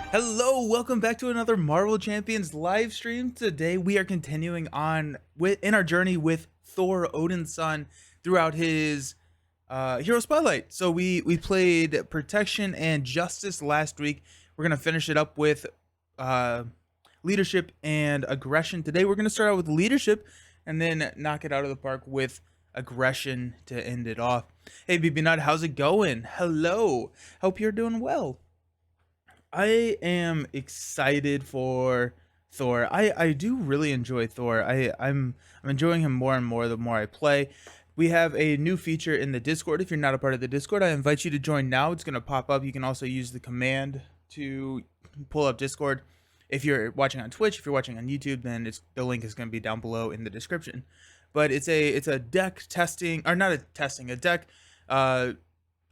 Hello, welcome back to another Marvel Champions live stream. Today we are continuing on in our journey with Thor, Odin's son, throughout his Hero Spotlight. So we played Protection and Justice last week. We're gonna finish it up with uh, Leadership and Aggression. Today we're gonna start out with Leadership and then knock it out of the park with Aggression to end it off. Hey BB Nut, how's it going? Hello, hope you're doing well. I am excited for Thor. I do really enjoy Thor. I'm enjoying him more and more the more I play. We have a new feature in the Discord. If you're not a part of the Discord, I invite you to join now. It's going to pop up. You can also use the command to pull up Discord. If you're watching on Twitch, if you're watching on YouTube, then the link is going to be down below in the description. But it's a deck testing, or not a testing, a deck uh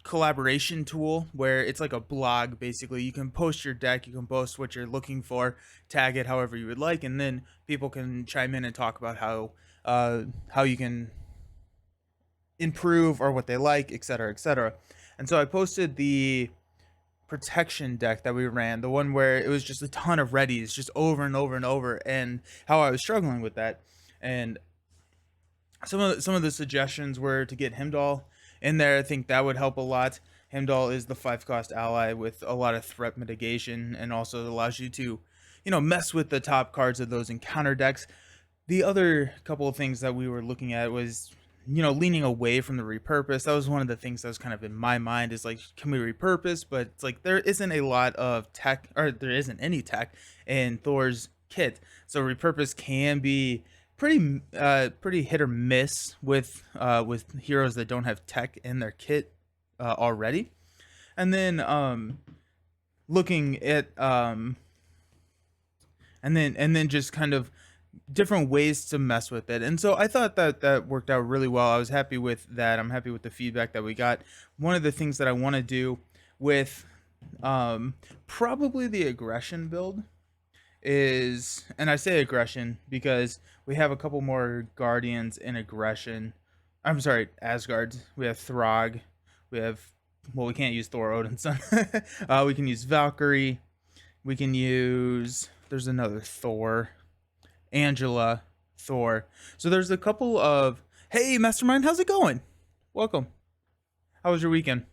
collaboration tool where it's like a blog. Basically, you can post your deck, you can post what you're looking for, tag it however you would like, and then people can chime in and talk about how you can improve or what they like, etc., etc. And so I posted the protection deck that we ran, the one where it was just a ton of readies just over and over and over, and how I was struggling with that. And some of the suggestions were to get Himdall in there. I think that would help a lot. Himdall is the 5-cost ally with a lot of threat mitigation, and also allows you to, mess with the top cards of those encounter decks. The other couple of things that we were looking at was, leaning away from the repurpose. That was one of the things that was kind of in my mind, is like, can we repurpose? But it's like there isn't a lot of tech, or there isn't any tech in Thor's kit. So repurpose can be pretty hit or miss with heroes that don't have tech in their kit already. And then looking at and then just kind of different ways to mess with it. And so I thought that worked out really well. I was happy with that. I'm happy with the feedback that we got. One of the things that I want to do with probably the aggression build is, and I say aggression because we have a couple more guardians in aggression. I'm sorry, Asgard. We have Throg. We have, well, we can't use Thor Odin's son. We can use Valkyrie. We can use, there's another Thor. Angela, Thor. So there's a couple of, hey, Mastermind, how's it going? Welcome. How was your weekend?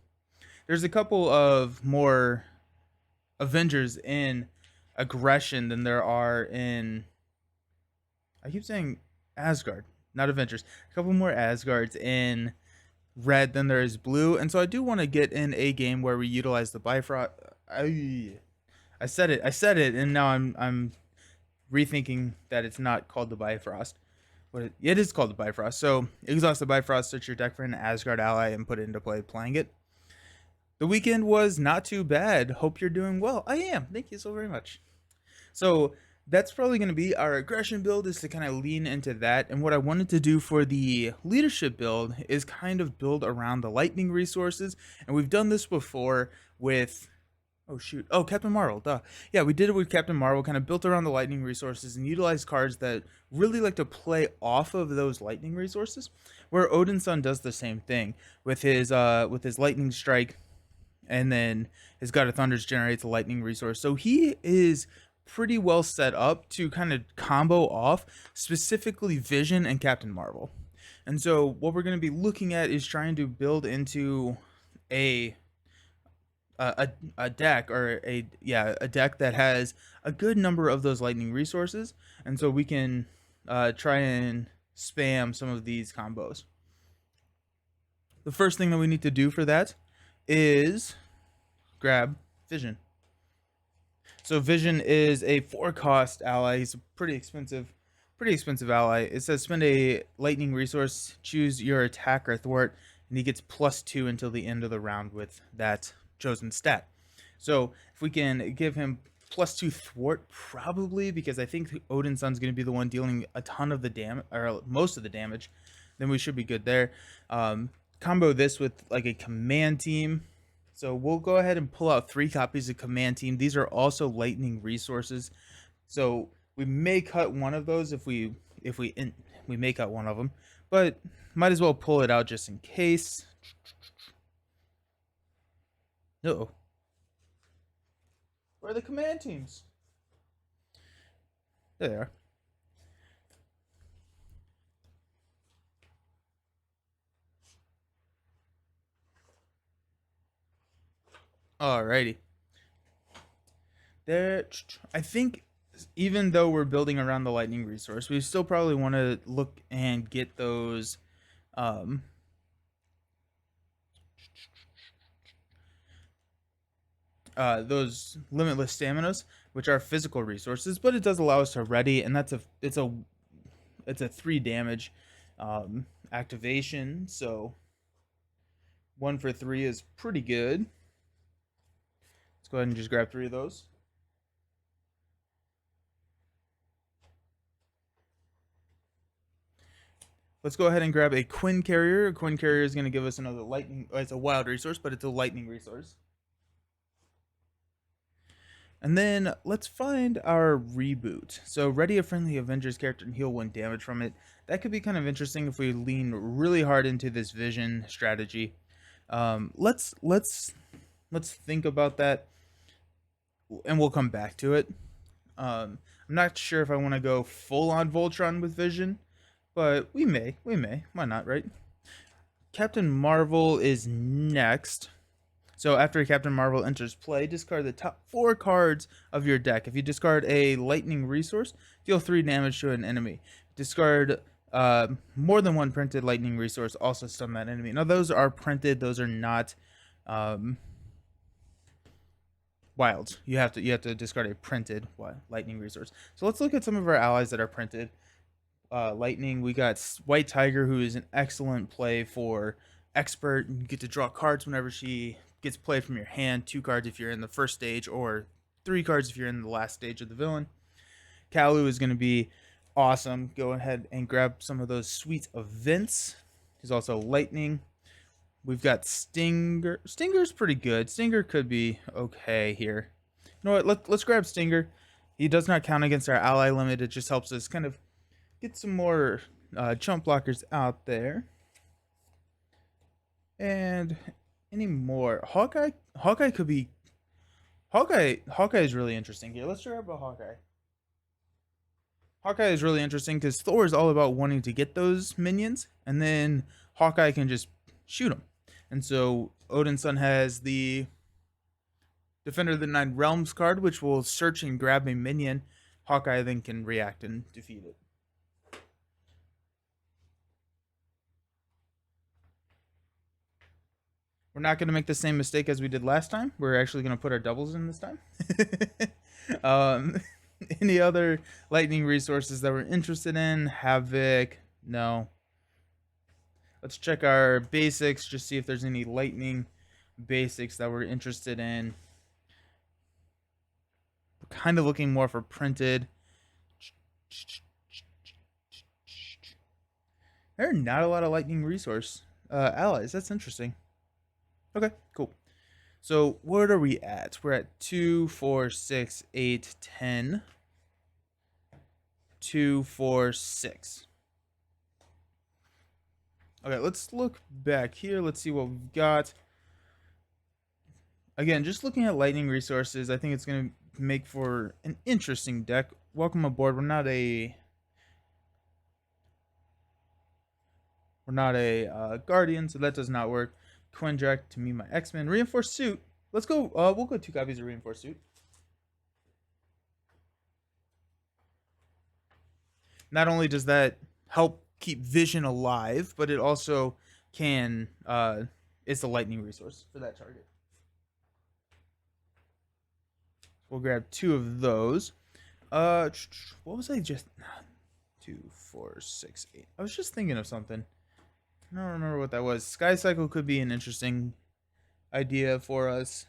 There's a couple of more Avengers in aggression than there are in, I keep saying Asgard, not Avengers. A couple more Asgards in red than there is blue, and so I do want to get in a game where we utilize the Bifrost. I said it, and now I'm rethinking that it's not called the Bifrost. But it is called the Bifrost. So exhaust the Bifrost, search your deck for an Asgard ally, and put it into play playing it. The weekend was not too bad. Hope you're doing well. I am. Thank you so very much. So that's probably going to be our aggression build, is to kind of lean into that. And what I wanted to do for the leadership build is kind of build around the lightning resources. And we've done this before with, oh shoot, oh, Captain Marvel, duh. Yeah, we did it with Captain Marvel, kind of built around the lightning resources and utilized cards that really like to play off of those lightning resources, where Odin's son does the same thing with his lightning strike, and then his God of Thunders generates a lightning resource. So he is pretty well set up to kind of combo off specifically Vision and Captain Marvel. And so what we're going to be looking at is trying to build into a deck, or a deck that has a good number of those lightning resources, and so we can try and spam some of these combos. The first thing that we need to do for that is grab Vision. So Vision is a 4-cost ally. He's a pretty expensive ally. It says spend a lightning resource, choose your attack or thwart, and he gets +2 until the end of the round with that chosen stat. So if we can give him +2 thwart, probably, because I think Odin's son's going to be the one dealing a ton of the damage, or most of the damage, then we should be good there. Combo this with like a command team. So we'll go ahead and pull out 3 copies of command team. These are also lightning resources, so we may cut one of those if we may cut one of them, but might as well pull it out just in case. Uh-oh. are the command teams? There they are. Alrighty. There, I think even though we're building around the lightning resource, we still probably want to look and get um, those limitless staminas, which are physical resources, but it does allow us to ready, and it's a 3 damage activation. So 1 for 3 is pretty good. Let's go ahead and just grab 3 of those. Let's go ahead and grab a Quinn Carrier. A Quinn Carrier is going to give us another lightning. It's a wild resource, but it's a lightning resource. And then let's find our reboot. So ready a friendly Avengers character and heal 1 damage from it. That could be kind of interesting if we lean really hard into this vision strategy. Let's think about that, and we'll come back to it. I'm not sure if I want to go full on Voltron with vision, but we may. Why not, right? Captain Marvel is next. So after Captain Marvel enters play, discard the top 4 cards of your deck. If you discard a lightning resource, deal 3 damage to an enemy. Discard more than 1 printed lightning resource, also stun that enemy. Now those are printed; those are not wild. You have to discard a printed lightning resource. So let's look at some of our allies that are printed. Lightning, we got White Tiger, who is an excellent play for expert. You get to draw cards whenever she gets played from your hand. 2 cards if you're in the first stage, or 3 cards if you're in the last stage of the villain. Kalu is going to be awesome. Go ahead and grab some of those sweet events. He's also lightning. We've got Stinger. Stinger's pretty good. Stinger could be okay here. You know what? Let's grab Stinger. He does not count against our ally limit. It just helps us kind of get some more chump blockers out there. And any more? Hawkeye could be. Hawkeye is really interesting here. Let's grab a Hawkeye. Hawkeye is really interesting because Thor is all about wanting to get those minions, and then Hawkeye can just shoot them. And so Odin's Son has the Defender of the 9 Realms card, which will search and grab a minion. Hawkeye then can react and defeat it. We're not going to make the same mistake as we did last time. We're actually going to put our doubles in this time. Any other lightning resources that we're interested in? Havoc? No. Let's check our basics, just see if there's any lightning basics that we're interested in. We're kind of looking more for printed. There are not a lot of lightning resource allies. That's interesting. Okay, cool. So what are we at? We're at 2, 4, 6, 8, 10. 2, 4, 6. Okay, let's look back here. Let's see what we've got. Again, just looking at lightning resources, I think it's going to make for an interesting deck. Welcome aboard. We're not a guardian, so that does not work. Quindrak to me, my X-Men. Reinforced suit. Let's go. We'll go 2 copies of reinforced suit. Not only does that help keep vision alive, but it also can it's a lightning resource for that target. We'll grab 2 of those. What was I just 2, 4, 6, 8. I was just thinking of something. I don't remember what that was. Sky Cycle could be an interesting idea for us.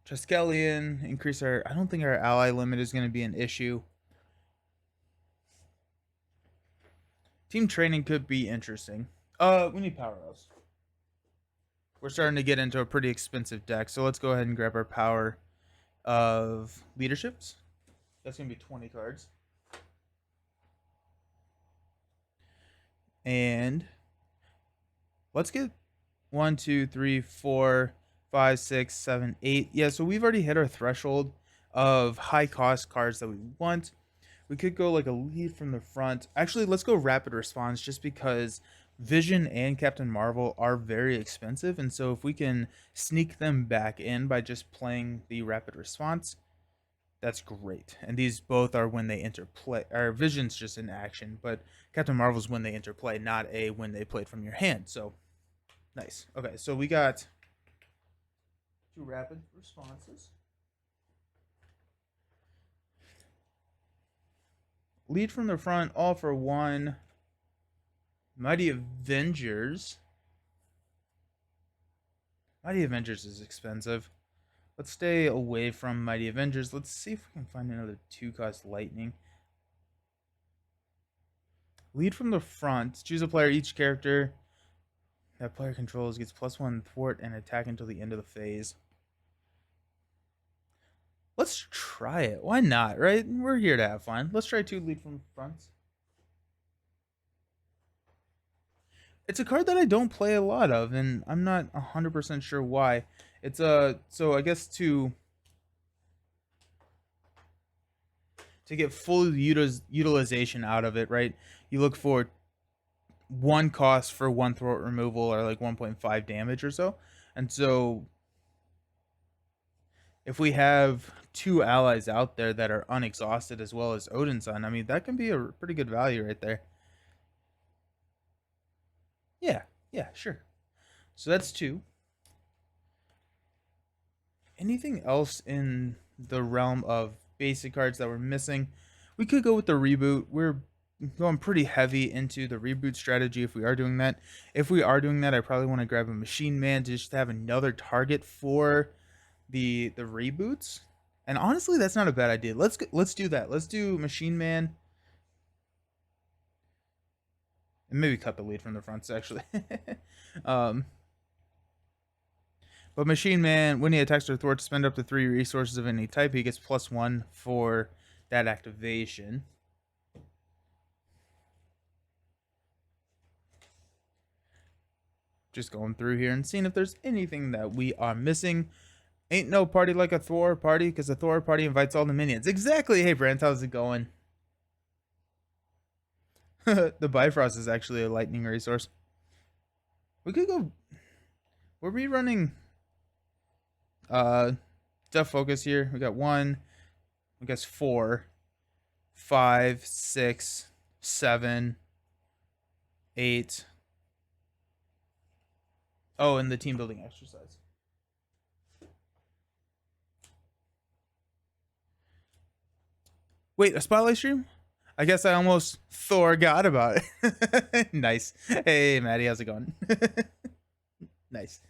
Triskelion, increase our. I don't think our ally limit is going to be an issue. Team training could be interesting. We need powerhouse. We're starting to get into a pretty expensive deck, so let's go ahead and grab our power of leaderships. That's going to be 20 cards. And let's get 1, 2, 3, 4, 5, 6, 7, 8. Yeah, so we've already hit our threshold. of high cost cards that we want. We could go like a lead from the front. Actually, let's go rapid response just because Vision and Captain Marvel are very expensive. And so if we can sneak them back in by just playing the rapid response, that's great. And these both are when they interplay. Our Vision's just in action, but Captain Marvel's when they interplay, not a when they played from your hand. So nice. Okay, so we got two rapid responses. Lead from the front, all for one. Mighty Avengers. Mighty Avengers is expensive. Let's stay away from Mighty Avengers. Let's see if we can find another 2-cost Lightning. Lead from the front. Choose a player. Each character that player controls gets +1 thwart and attack until the end of the phase. Let's try it. Why not, right? We're here to have fun. Let's try 2 lead from fronts. It's a card that I don't play a lot of, and I'm not 100% sure why. It's so I guess to get full utilization out of it, right? You look for 1 cost for 1 throat removal, or like 1.5 damage or so. And so if we have 2 allies out there that are unexhausted as well as Odin's Son, I mean, that can be a pretty good value right there. Yeah, yeah, sure. So that's 2. Anything else in the realm of basic cards that we're missing? We could go with the reboot. We're going pretty heavy into the reboot strategy if we are doing that. If we are doing that, I probably want to grab a Machine Man to just have another target for the reboots. And honestly, that's not a bad idea. Let's do that. Let's do Machine Man. And maybe cut the lead from the fronts, actually. But Machine Man, when he attacks or thwarts, spend up to 3 resources of any type. He gets +1 for that activation. Just going through here and seeing if there's anything that we are missing. Ain't no party like a Thor party, because a Thor party invites all the minions. Exactly. Hey, Brent, how's it going? The Bifrost is actually a lightning resource. We could go. Were we running Death Focus here? We got 1, I guess 4, 5, 6, 7, 8. Oh, and the team building exercise. Wait, a spotlight stream? I guess I almost forgot about it. Nice. Hey, Maddie, how's it going? Nice.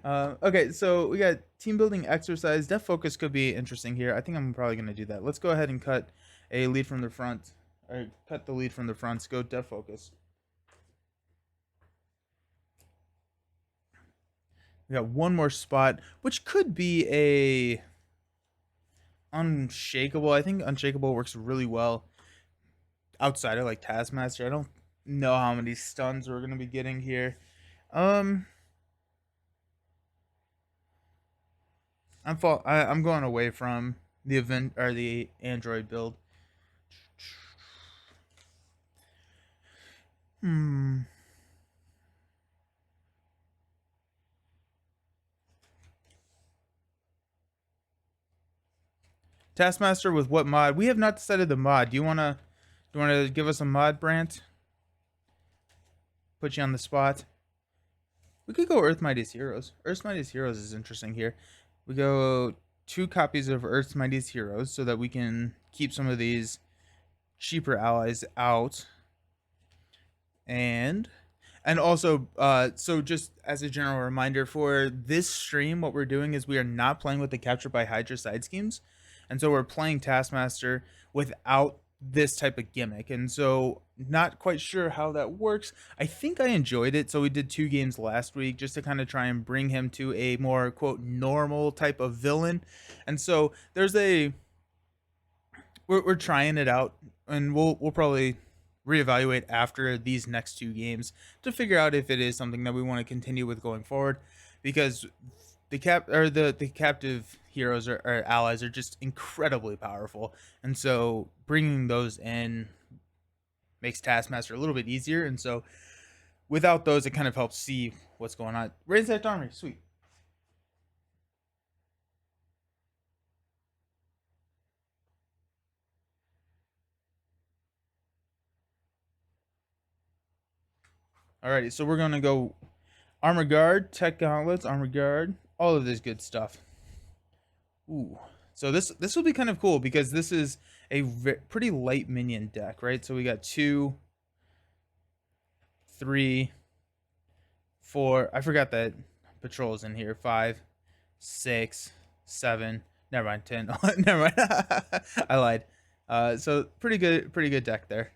Okay, so we got team building exercise. Death Focus could be interesting here. I think I'm probably going to do that. Let's go ahead and cut a lead from the front. Or cut the lead from the front. Go Death Focus. We got 1 more spot, which could be a Unshakable. I think Unshakable works really well outside of like Taskmaster. I don't know how many stuns we're gonna be getting here. I'm going away from the event or the Android build. Taskmaster with what mod? We have not decided the mod. Do you wanna give us a mod, Brant? Put you on the spot. We could go Earth's Mightiest Heroes. Earth's Mightiest Heroes is interesting here. We go 2 copies of Earth's Mightiest Heroes so that we can keep some of these cheaper allies out. And also, so just as a general reminder for this stream, what we're doing is we are not playing with the Capture by Hydra side schemes. And so we're playing Taskmaster without this type of gimmick. And so not quite sure how that works. I think I enjoyed it. So we did 2 games last week just to kind of try and bring him to a more quote normal type of villain. And so there's we're trying it out, and we'll probably reevaluate after these next 2 games to figure out if it is something that we want to continue with going forward, because the captive heroes or allies are just incredibly powerful, and so bringing those in makes Taskmaster a little bit easier. And so without those, it kind of helps see what's going on. Ransacked army, sweet. Alrighty, so we're gonna go armor guard, tech gauntlets, armor guard, all of this good stuff. Ooh, so this will be kind of cool because this is a pretty light minion deck, right? So we got 2, 3, 4. I forgot that patrols in here. 5, 6, 7. Never mind. 10. Never mind. I lied. So pretty good deck there.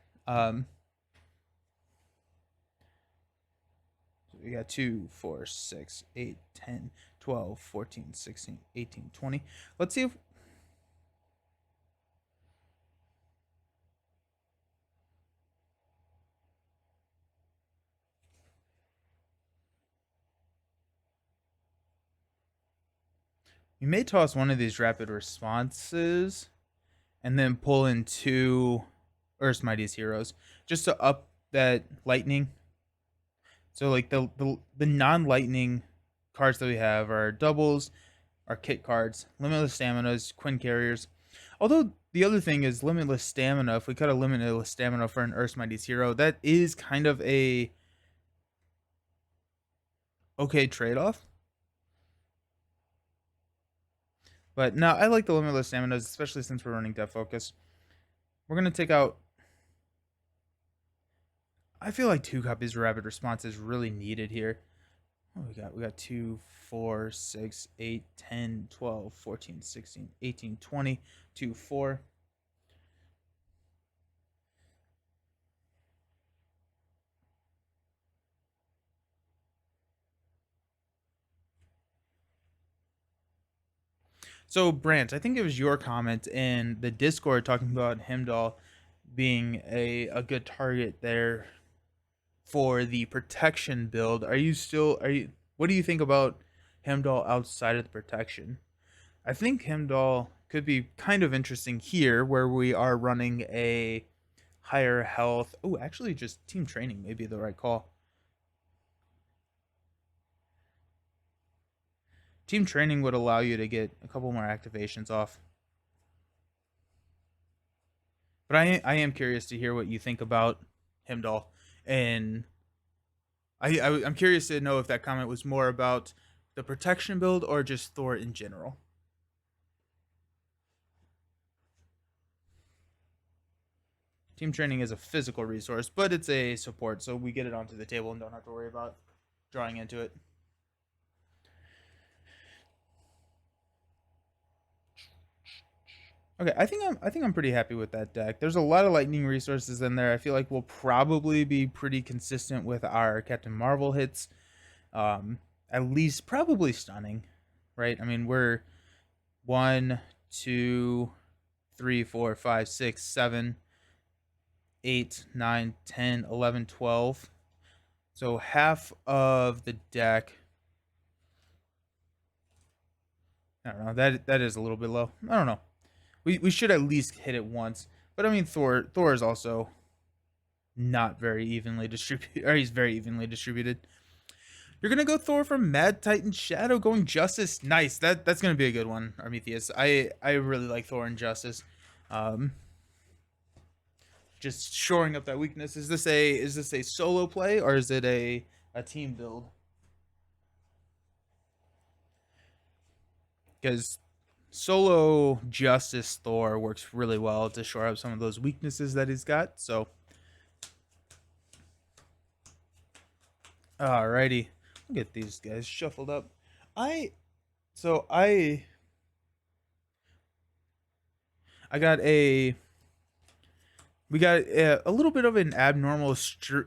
We got 2, 4, 6, 8, 10, 12, 14, 16, 18, 20. Let's see if we may toss one of these rapid responses and then pull in 2 Earth's Mightiest Heroes just to up that lightning. So like the non-lightning cards that we have are doubles, our kit cards, limitless staminas, Quinn carriers. Although the other thing is limitless stamina. If we cut a limitless stamina for an Earth's Mightiest Hero, that is kind of a okay trade-off. But no, I like the limitless staminas, especially since we're running Death Focus. We're gonna take out. I feel like 2 copies of Rapid Response is really needed here. What we got? We got 2, 4, 6, 8, 10, 12, 14, 16, 18, 20, 2, 4. So, Brant, I think it was your comment in the Discord talking about Heimdall being a good target there for the protection build. What do you think about Heimdall outside of the protection? I think Heimdall could be kind of interesting here where we are running a higher health. Oh, actually just team training may be the right call. Team training would allow you to get a couple more activations off. But I am curious to hear what you think about Heimdall, and I'm curious to know if that comment was more about the protection build or just Thor in general. Team training is a physical resource, but it's a support, so we get it onto the table and don't have to worry about drawing into it. Okay, I think I'm pretty happy with that deck. There's a lot of lightning resources in there. I feel like we'll probably be pretty consistent with our Captain Marvel hits. At least probably stunning, right? I mean, we're 1, 2, 3, 4, 5, 6, 7, 8, 9, 10, 11, 12. So half of the deck. I don't know. That is a little bit low. I don't know. We should at least hit it once. But I mean, Thor is also not very evenly distributed, or he's very evenly distributed. You're gonna go Thor from Mad Titan Shadow, going Justice. Nice. That's gonna be a good one, Armetheus. I really like Thor and Justice. Um, just shoring up that weakness. Is this a solo play or is it a team build? Because solo Justice Thor works really well to shore up some of those weaknesses that he's got. So, alrighty, we'll get these guys shuffled up. I so I got a we got a little bit of an abnormal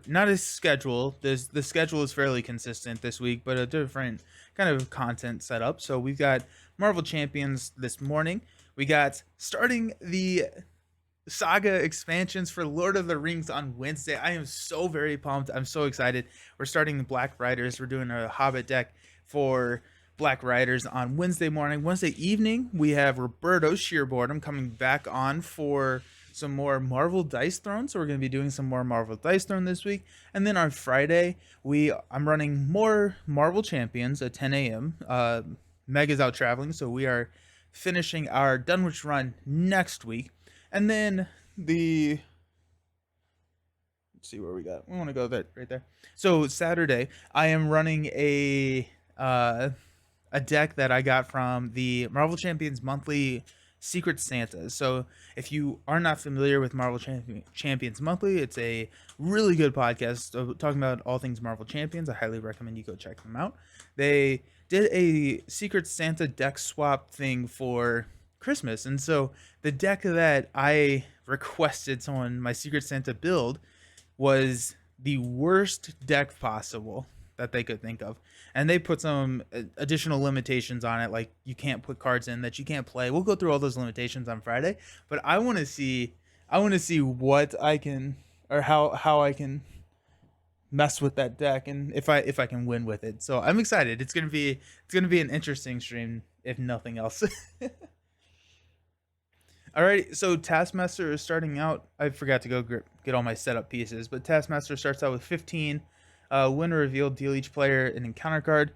not a schedule. The schedule is fairly consistent this week, but a different kind of content setup. So we've got Marvel Champions this morning. We got starting the saga expansions for Lord of the Rings on Wednesday. I am so very pumped. I'm so excited. We're starting the Black Riders. We're doing a Hobbit deck for Black Riders on Wednesday morning. Wednesday evening, we have Roberto Shearboredom coming back on for some more Marvel Dice Throne. So we're going to be doing some more Marvel Dice Throne this week. And then on Friday, I'm running more Marvel Champions at 10 a.m. Meg is out traveling, so we are finishing our Dunwich run next week. And then the let's see where we got. We want to go that right there. So Saturday, I am running a deck that I got from the Marvel Champions Monthly Secret Santa. So if you are not familiar with Marvel Champions Monthly, it's a really good podcast talking about all things Marvel Champions. I highly recommend you go check them out. They did a Secret Santa deck swap thing for Christmas, and so the deck that I requested someone my Secret Santa build was the worst deck possible that they could think of. And they put some additional limitations on it, like you can't put cards in that you can't play. We'll go through all those limitations on Friday, but I want to see what I can, or how I can mess with that deck, and if I can win with it. So I'm excited. It's gonna be an interesting stream, if nothing else. Alright, so Taskmaster is starting out. I forgot to go get all my setup pieces, but Taskmaster starts out with 15. Winner revealed, deal each player an encounter card.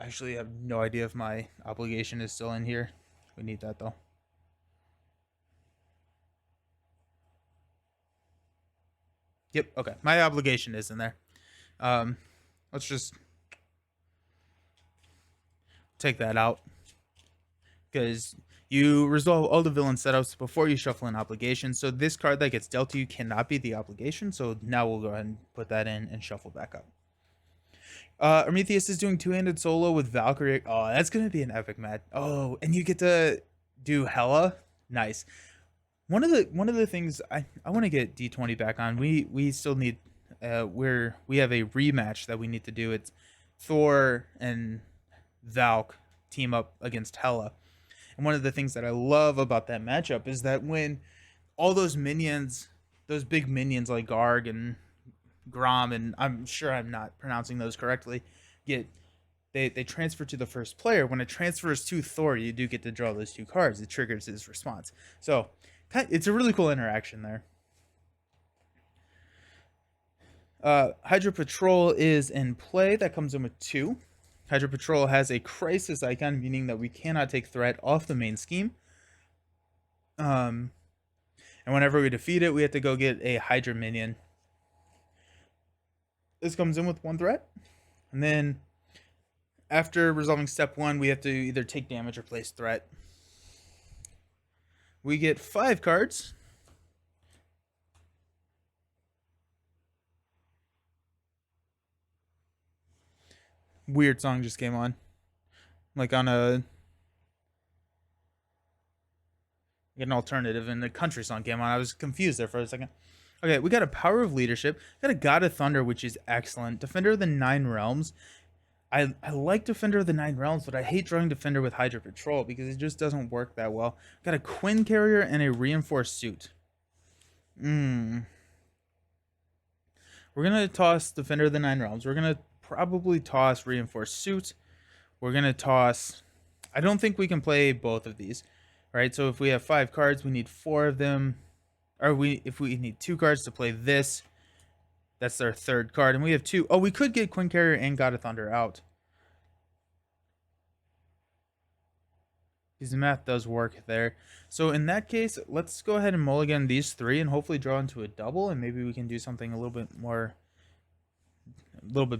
I actually have no idea if my obligation is still in here. We need that though. Yep, okay. My obligation is in there. Um, let's just take that out, because you resolve all the villain setups before you shuffle an obligation. So this card that gets dealt to you cannot be the obligation. So now we'll go ahead and put that in and shuffle back up. Prometheus is doing two-handed solo with Valkyrie. Oh, that's gonna be an epic match. Oh, and you get to do Hela. Nice. One of the things I want to get D20 back on. We still need we have a rematch that we need to do. It's Thor and Valk team up against Hela. And one of the things that I love about that matchup is that when all those minions, those big minions like Garg and Grom, and I'm sure I'm not pronouncing those correctly, get they transfer to the first player. When it transfers to Thor, you do get to draw those two cards. It triggers his response. So it's a really cool interaction there. Hydra Patrol is in play. That comes in with 2. Hydra Patrol has a crisis icon, meaning that we cannot take threat off the main scheme. And whenever we defeat it, we have to go get a Hydra minion. This comes in with 1 threat. And then after resolving step 1, we have to either take damage or place threat. We get 5 cards. Weird song just came on. Like on an alternative, and the country song came on. I was confused there for a second. Okay, we got a Power of Leadership. Got a God of Thunder, which is excellent. Defender of the 9 Realms. I like Defender of the 9 Realms, but I hate drawing Defender with Hydra Patrol because it just doesn't work that well. Got a Quinn Carrier and a Reinforced Suit. We're going to toss Defender of the 9 Realms. We're going to probably toss Reinforced Suit. We're going to toss... I don't think we can play both of these. Right, so if we have 5 cards, we need 4 of them. Or if we need 2 cards to play this, that's our 3rd card. And we have 2. Oh, we could get Quinn Carrier and God of Thunder out. Because the math does work there. So in that case, let's go ahead and mulligan these 3 and hopefully draw into a double. And maybe we can do something a little bit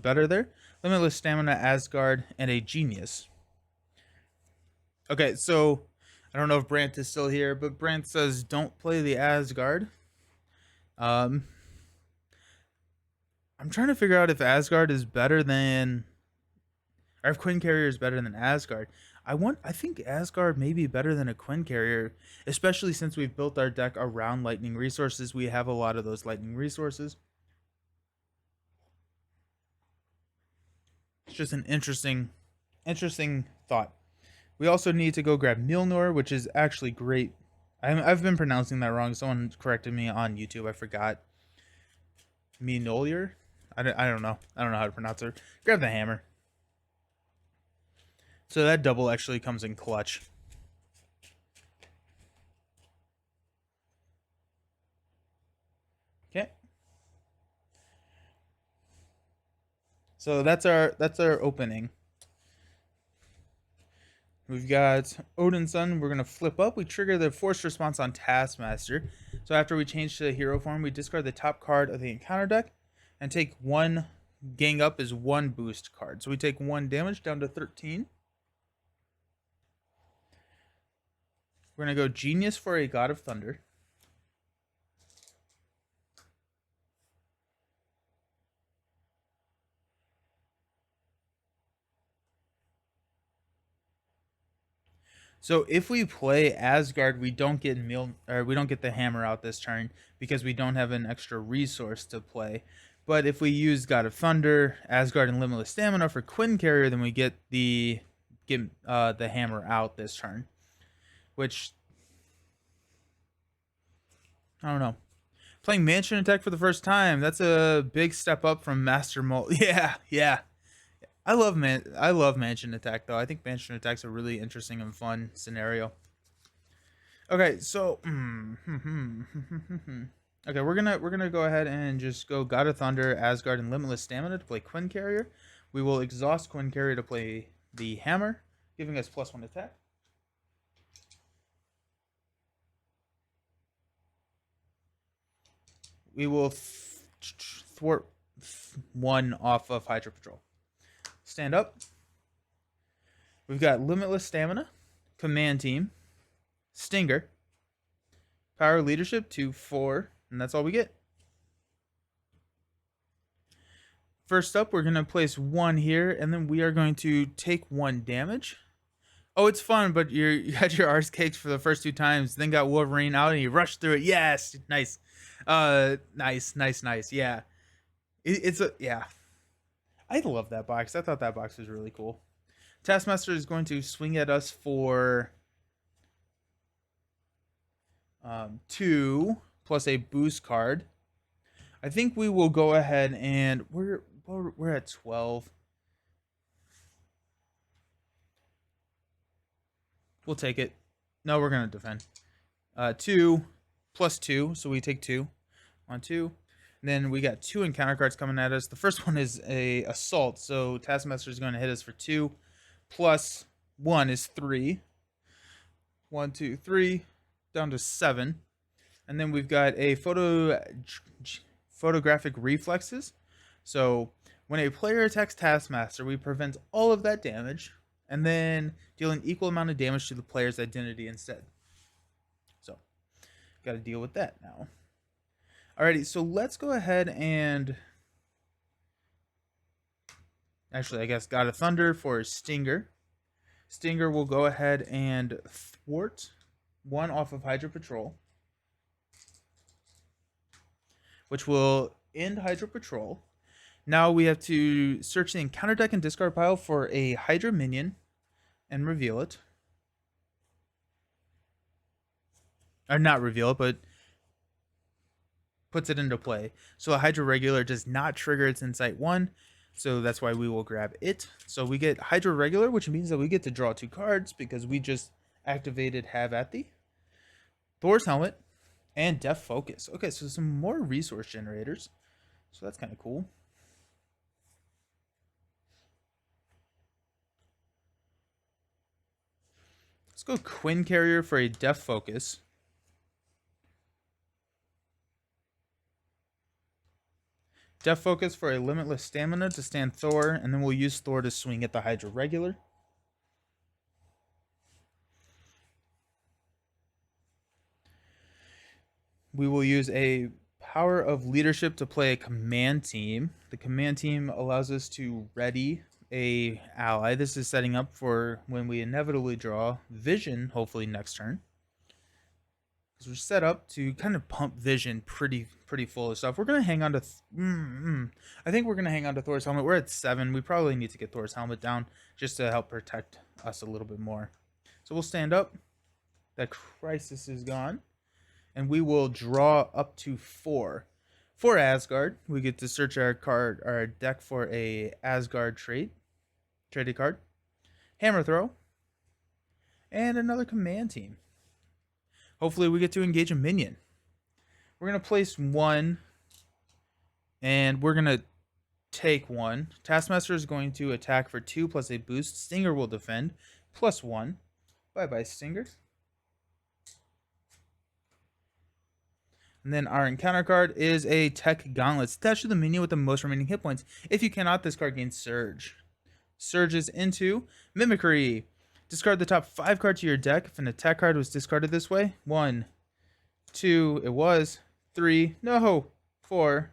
better there. Limitless Stamina, Asgard, and a Genius. Okay, so I don't know if Brant is still here, but Brant says don't play the Asgard. I'm trying to figure out if Asgard is better than, or if Quinn Carrier is better than Asgard. I think Asgard may be better than a Quinn Carrier, especially since we've built our deck around lightning resources. We have a lot of those lightning resources. It's just an interesting thought. We also need to go grab Milnor, which is actually great. I've been pronouncing that wrong. Someone corrected me on YouTube. I forgot. Mjolnir? I don't know. I don't know how to pronounce it. Grab the hammer. So that double actually comes in clutch. Okay. So that's our opening. We've got Odin's Son. We're going to flip up. We trigger the forced response on Taskmaster. So after we change to hero form, we discard the top card of the encounter deck and take one. Gang up is one boost card. So we take 1 damage down to 13. We're going to go Genius for a God of Thunder. So if we play Asgard, we don't get we don't get the hammer out this turn because we don't have an extra resource to play. But if we use God of Thunder, Asgard, and Limitless Stamina for Quinn Carrier, then we get the hammer out this turn. Which I don't know. Playing Mansion Attack for the first time, that's a big step up from Master Mold. Yeah. I love Mansion Attack though. I think Mansion Attack's a really interesting and fun scenario. Okay, so okay, we're gonna go ahead and just go God of Thunder, Asgard, and Limitless Stamina to play Quinn Carrier. We will exhaust Quinn Carrier to play the Hammer, giving us +1 attack. We will thwart 1 off of Hydra Patrol. Stand up. We've got Limitless Stamina, Command Team, Stinger, Power Leadership to 4, and that's all we get. First up, we're going to place 1 here, and then we are going to take 1 damage. Oh, it's fun, but you had your arse cakes for the first 2 times, then got Wolverine out, and you rushed through it. Yes, nice. Nice. Yeah. Yeah. I love that box. I thought that box was really cool. Taskmaster is going to swing at us for 2 plus a boost card. I think we will go ahead and we're at 12. We'll take it. No, we're gonna defend. 2 plus 2, so we take 2. 1, 2. And then we got 2 encounter cards coming at us. The first one is a assault, so Taskmaster is going to hit us for 2 plus 1 is 3. 1, 2, 3, down to 7. And then we've got a photographic reflexes. So when a player attacks Taskmaster, we prevent all of that damage and then deal an equal amount of damage to the player's identity instead. So got to deal with that now. Alrighty, so let's go ahead and actually, I guess God of Thunder for Stinger. Stinger will go ahead and thwart 1 off of Hydra Patrol, which will end Hydra Patrol. Now we have to search the encounter deck and discard pile for a Hydra minion and reveal it. Or not reveal it, but puts it into play. So a Hydra regular does not trigger its Insight 1, so that's why we will grab it. So we get Hydra regular, which means that we get to draw 2 cards because we just activated Have at Thee, Thor's Helmet, and Death Focus. Okay, so some more resource generators. So that's kind of cool. Let's go Quinn Carrier for a Death Focus. Death Focus for a Limitless Stamina to stand Thor, and then we'll use Thor to swing at the Hydra regular. We will use a Power of Leadership to play a Command Team. The Command Team allows us to ready a ally. This is setting up for when we inevitably draw Vision, hopefully next turn. Because we're set up to kind of pump Vision pretty full of stuff. We're going to hang on to... I think we're going to hang on to Thor's Helmet. We're at 7. We probably need to get Thor's Helmet down just to help protect us a little bit more. So we'll stand up. That Crisis is gone. And we will draw up to 4. For Asgard, we get to search our deck for a Asgard traded card. Hammer throw, and another command team. Hopefully we get to engage a minion. We're going to place one, and we're going to take one. Taskmaster is going to attack for 2 plus a boost. Stinger will defend, plus 1. Bye-bye, Stinger. And then our encounter card is a Tech Gauntlet. Attached to the minion with the most remaining hit points. If you cannot, this card gains Surge. Surges into Mimicry. Discard the top 5 cards to your deck. If an attack card was discarded this way, 1, 2, it was 3, no, 4,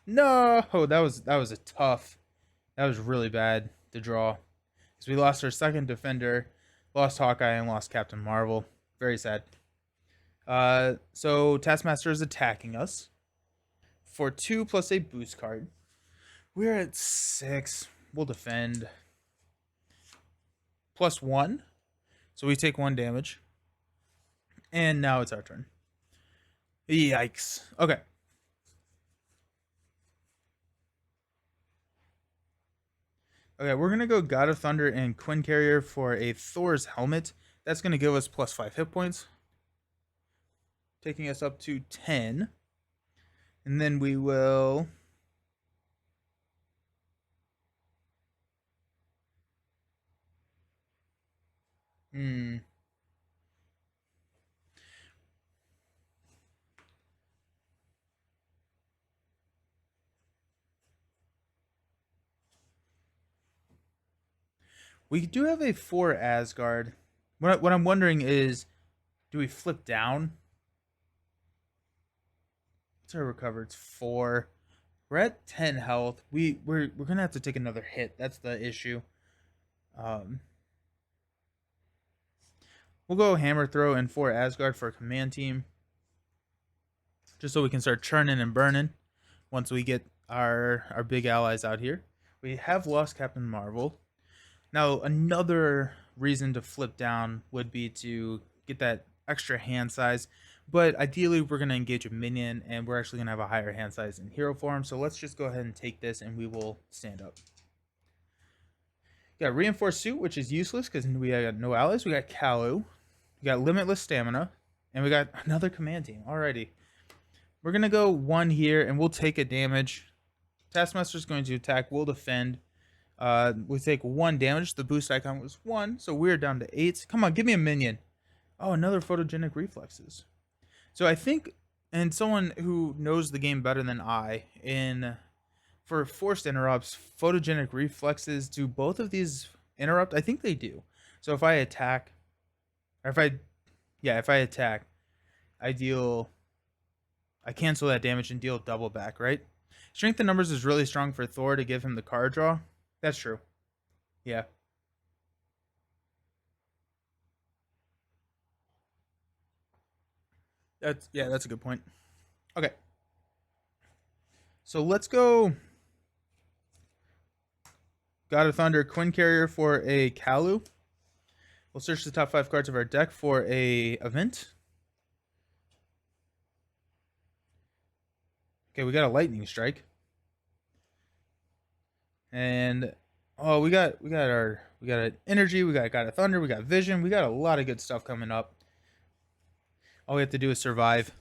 no. That was a tough. That was really bad to draw. Because we lost our second defender, lost Hawkeye, and lost Captain Marvel. Very sad. So Taskmaster is attacking us for 2 plus a boost card. We're at 6. We'll defend. Plus 1. So we take 1 damage. And now it's our turn. Yikes. Okay. Okay, we're going to go God of Thunder and Quinn Carrier for a Thor's Helmet. That's going to give us plus 5 hit points, taking us up to 10. And then we will... We do have a 4 Asgard. What I'm wondering is, do we flip down? What's our recover? It's 4. We're at 10 health. We're gonna have to take another hit. That's the issue. We'll go Hammer Throw and 4 Asgard for a command team, just so we can start churning and burning once we get our big allies out here. We have lost Captain Marvel. Now, another reason to flip down would be to get that extra hand size, but ideally we're going to engage a minion, and we're actually going to have a higher hand size in hero form, so let's just go ahead and take this, and we will stand up. We got Reinforced Suit, which is useless because we got no allies. We got Kalu. We got Limitless Stamina, and we got another command team. Alrighty. We're going to go 1 here, and we'll take a damage. Taskmaster's going to attack. We'll defend. We take 1 damage. The boost icon was 1, so we're down to 8. Come on, give me a minion. Oh, another Photogenic Reflexes. So I think, and someone who knows the game better than I, for forced interrupts, Photogenic Reflexes, do both of these interrupt? I think they do. So if I attack, or if I attack, I cancel that damage and deal double back, right? Strength in numbers is really strong for Thor to give him the card draw. That's true. Yeah. That's a good point. Okay. So let's go God of Thunder, Quinn Carrier for a Kalu. We'll search the top 5 cards of our deck for a event. Okay, we got a Lightning Strike. And oh, we got an energy, we got God of Thunder, we got Vision, we got a lot of good stuff coming up. All we have to do is survive.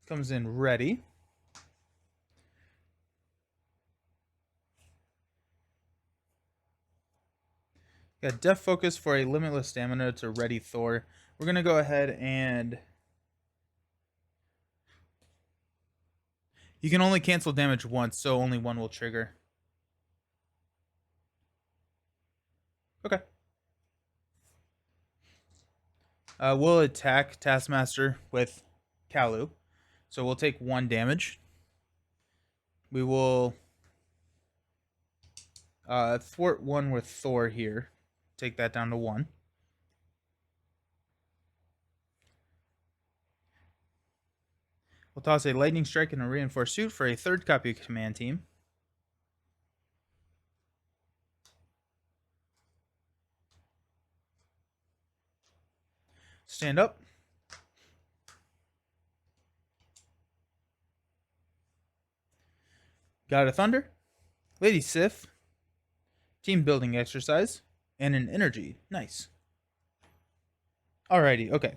Comes in ready. Got Death Focus for a Limitless Stamina to ready Thor. We're going to go ahead and... You can only cancel damage once, so only 1 will trigger. Okay. We'll attack Taskmaster with Kalu. So we'll take 1 damage. We will thwart 1 with Thor here. Take that down to 1. We'll toss a Lightning Strike and a Reinforced Suit for a 3rd copy of Command Team. Stand up. God of Thunder, Lady Sif, team building exercise, and an energy. Nice. Alrighty, okay.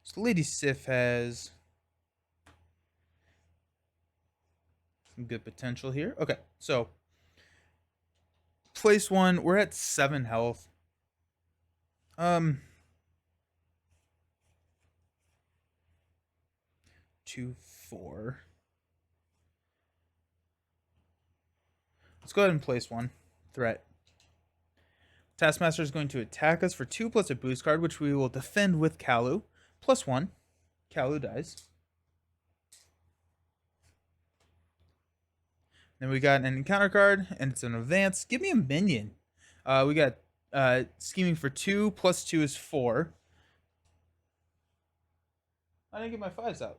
So Lady Sif has some good potential here. Okay, so place one. We're at 7 health. Um, 2, 4. Let's go ahead and place one. Threat. Taskmaster is going to attack us for 2 plus a boost card, which we will defend with Kalu. Plus 1. Kalu dies. Then we got an encounter card, and it's an advance. Give me a minion. We got scheming for 2 plus 2 is 4. I didn't get my 5s out.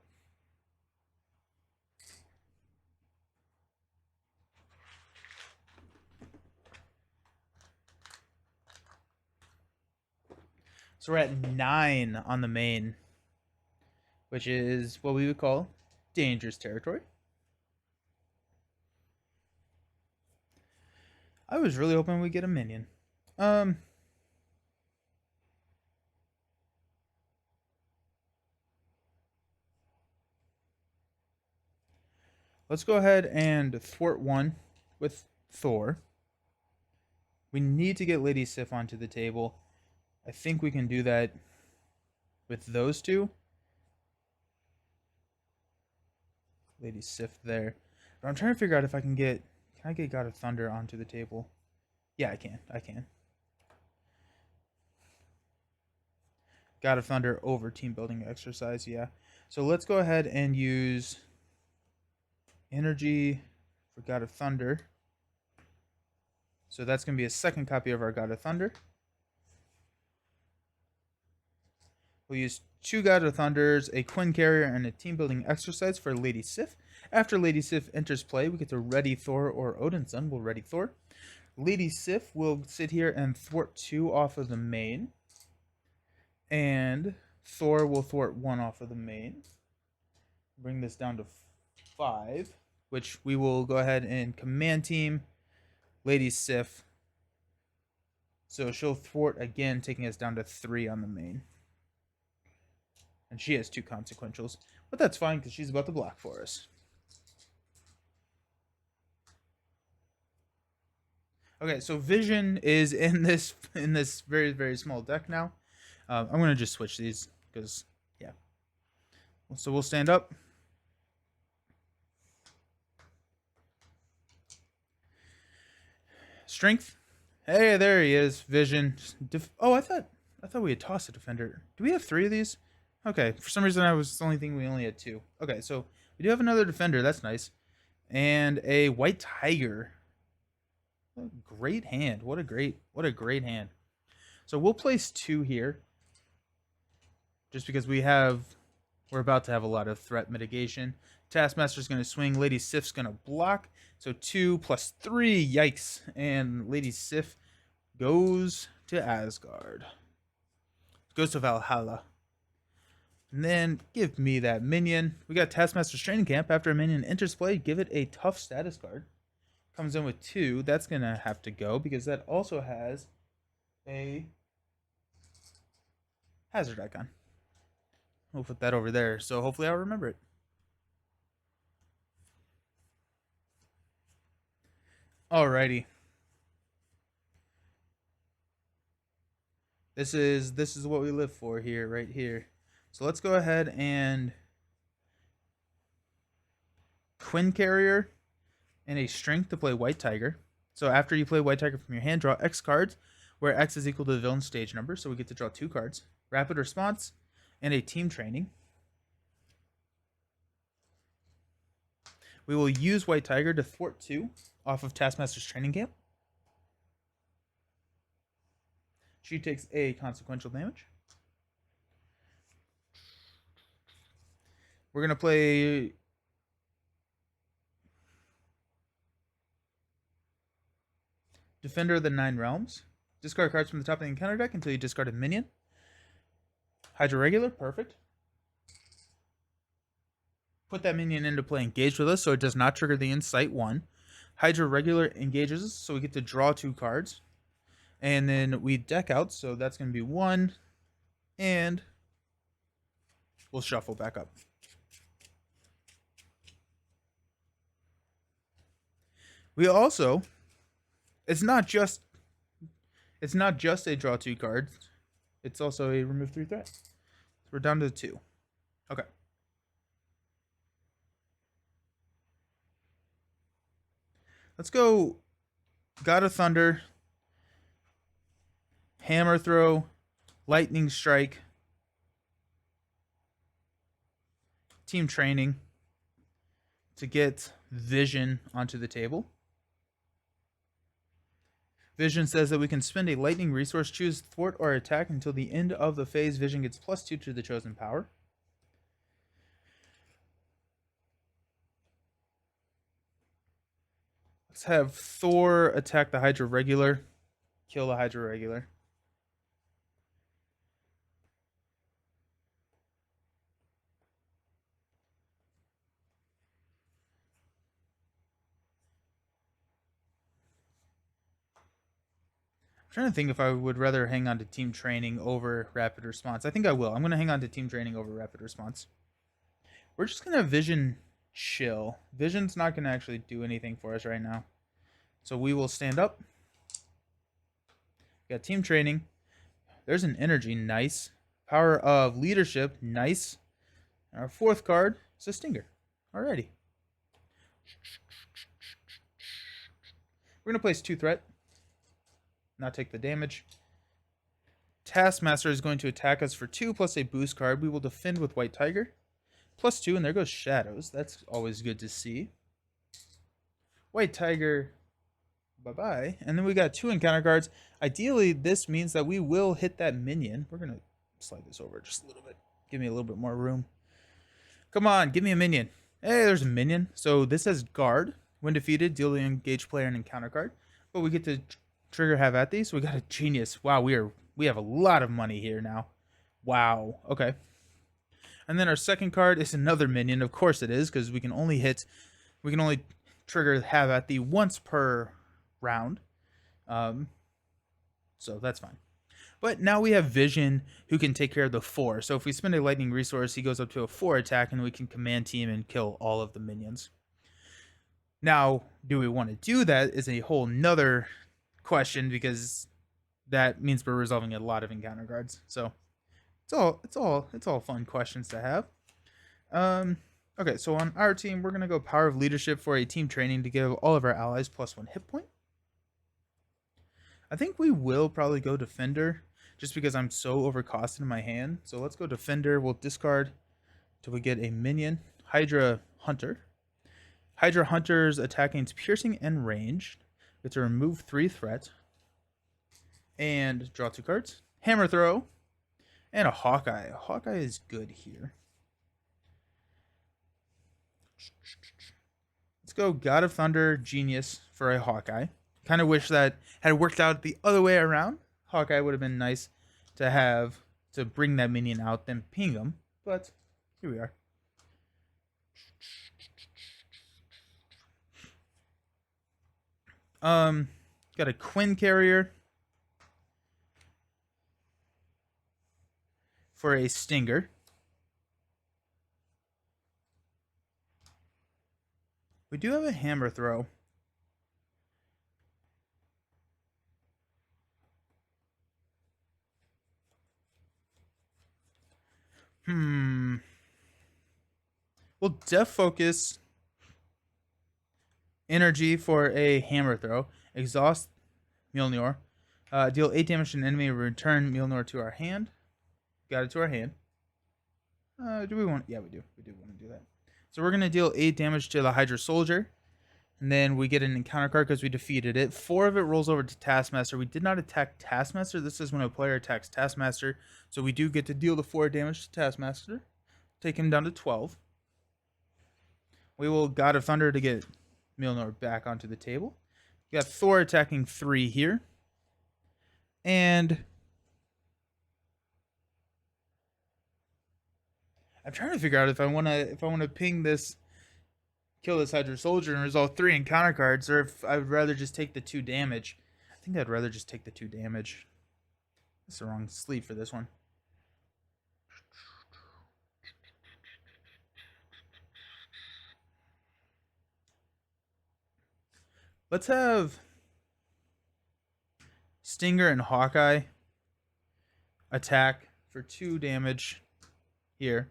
So we're at 9 on the main, which is what we would call dangerous territory. I was really hoping we'd get a minion. Let's go ahead and thwart one with Thor. We need to get Lady Sif onto the table. I think we can do that with those two. Lady Sif there. But I'm trying to figure out if I can get... Can I get God of Thunder onto the table? Yeah, I can. I can. God of Thunder over team building exercise, yeah. So let's go ahead and use energy for God of Thunder. So that's going to be a second copy of our God of Thunder. We'll use 2 God of Thunders, a Quinn Carrier, and a team building exercise for Lady Sif. After Lady Sif enters play, we get to ready Thor or Odin's Son. We'll ready Thor. Lady Sif will sit here and thwart 2 off of the main. And Thor will thwart 1 off of the main. Bring this down to 5, which we will go ahead and command team Lady Sif. So she'll thwart again, taking us down to 3 on the main. And she has 2 consequentials. But that's fine, because she's about to block for us. Okay, so Vision is in this very, very small deck now. I'm going to just switch these, because, yeah. So we'll stand up. Strength. Hey, there he is. Vision. Oh, I thought we had tossed a defender. Do we have 3 of these? Okay, for some reason I was only thinking we only had 2. Okay, so we do have another defender. That's nice. And a white tiger. What a great hand. What a great hand. So we'll place 2 here. Just because we're about to have a lot of threat mitigation. Taskmaster's going to swing. Lady Sif's going to block. So 2 plus 3. Yikes. And Lady Sif goes to Asgard. Goes to Valhalla. And then give me that minion. We got Taskmaster's Training Camp. After a minion enters play, give it a tough status card. Comes in with 2. That's going to have to go because that also has a hazard icon. We'll put that over there. So hopefully I'll remember it. Alrighty. This is what we live for here, right here. So let's go ahead and Quinn Carrier and a Strength to play White Tiger. So after you play White Tiger from your hand, draw X cards, where X is equal to the villain's stage number. So we get to draw 2 cards. Rapid Response and a Team Training. We will use White Tiger to thwart 2 off of Taskmaster's Training Camp. She takes a consequential damage. We're going to play Defender of the 9 Realms. Discard cards from the top of the encounter deck until you discard a minion. Hydra Regular, perfect. Put that minion into play engaged with us so it does not trigger the Insight 1. Hydra regular engages us, so we get to draw 2 cards. And then we deck out, so that's going to be 1. And we'll shuffle back up. We also, it's not just a draw 2 card. It's also a remove 3 threat. So we're down to 2. Okay. Let's go God of Thunder, Hammer Throw, Lightning Strike, Team Training to get Vision onto the table. Vision says that we can spend a lightning resource, choose thwart or attack until the end of the phase. Vision gets +2 to the chosen power. Let's have Thor attack the Hydra regular, kill the Hydra regular. I'm trying to think if I would rather hang on to Team Training over Rapid Response. I think I will. I'm going to hang on to Team Training over Rapid Response. We're just going to Vision chill. Vision's not going to actually do anything for us right now. So we will stand up. We got Team Training. There's an Energy. Nice. Power of Leadership. Nice. And our 4th card is a Stinger. Alrighty. We're going to place 2 threat. Not take the damage. Taskmaster is going to attack us for 2 plus a boost card. We will defend with White Tiger. +2, and there goes Shadows. That's always good to see. White Tiger, bye-bye. And then we got 2 encounter cards. Ideally, this means that we will hit that minion. We're going to slide this over just a little bit. Give me a little bit more room. Come on, give me a minion. Hey, there's a minion. So this has Guard. When defeated, deal the engaged player an encounter card. But we get to trigger have at these. So we got a Genius. Wow, we have a lot of money here now. Wow. Okay. And then our second card is another minion. Of course it is, because we can only trigger have at the once per round. So that's fine. But now we have Vision, who can take care of the 4. So if we spend a lightning resource, he goes up to a 4 attack, and we can command team and kill all of the minions. Now, do we want to do that is a whole nother question, because that means we're resolving a lot of encounter cards. So it's all fun questions to have. Okay, so on our team, we're gonna go Power of Leadership for a Team Training to give all of our allies +1 hit point. I think we will probably go Defender, just because I'm so overcosted in my hand. So let's go Defender. We'll discard till we get a minion. Hydra Hunter. Hydra Hunter's attack gains piercing and ranged. We have to remove 3 threat. And draw 2 cards. Hammer Throw. And a Hawkeye. Hawkeye is good here. Let's go God of Thunder, Genius for a Hawkeye. Kind of wish that had worked out the other way around. Hawkeye would have been nice to have to bring that minion out, then ping him. But here we are. Got a Quinn Carrier for a Stinger. We do have a Hammer Throw. We'll Def Focus Energy for a Hammer Throw. Exhaust Mjolnir. Deal 8 damage to an enemy. Return Mjolnir to our hand. Got it to our hand. Do we want? Yeah, we do. We do want to do that. So we're going to deal 8 damage to the Hydra Soldier. And then we get an encounter card because we defeated it. 4 of it rolls over to Taskmaster. We did not attack Taskmaster. This is when a player attacks Taskmaster. So we do get to deal the 4 damage to Taskmaster. Take him down to 12. We will God of Thunder to get Mjolnir back onto the table. We got Thor attacking 3 here. And I'm trying to figure out if I want to ping this kill this Hydra Soldier and resolve 3 encounter cards, or if I would rather just take the 2 damage. I think I'd rather just take the 2 damage. That's the wrong sleeve for this one. Let's have Stinger and Hawkeye attack for 2 damage here.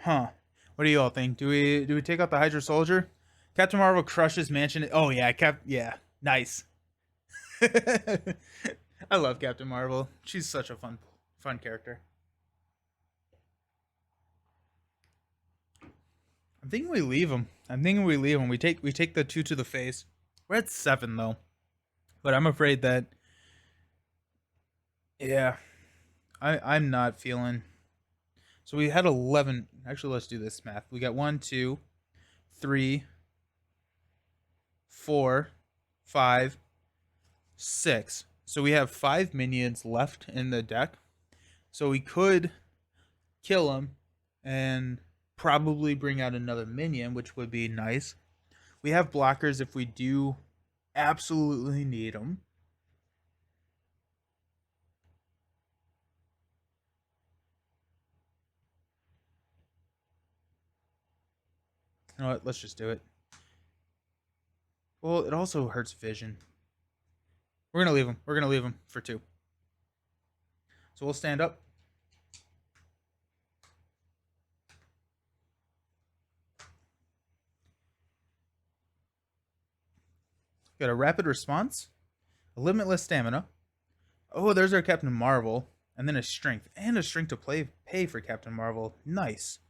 Huh. What do you all think? Do we take out the Hydra Soldier? Captain Marvel crushes Mansion. Oh yeah, yeah. Nice. I love Captain Marvel. She's such a fun character. I'm thinking we leave him. We take the 2 to the face. We're at 7 though. But I'm afraid that yeah, I'm not feeling. So we had 11. Actually, let's do this math. We got 1, 2, 3, 4, 5, 6. So we have 5 minions left in the deck. So we could kill them and probably bring out another minion, which would be nice. We have blockers if we do absolutely need them. You know what? Let's just do it. Well, it also hurts vision. We're going to leave him. We're going to leave him for 2. So we'll stand up. Got a rapid response, a limitless stamina. Oh, there's our Captain Marvel. And then a strength. And a strength to pay for Captain Marvel. Nice.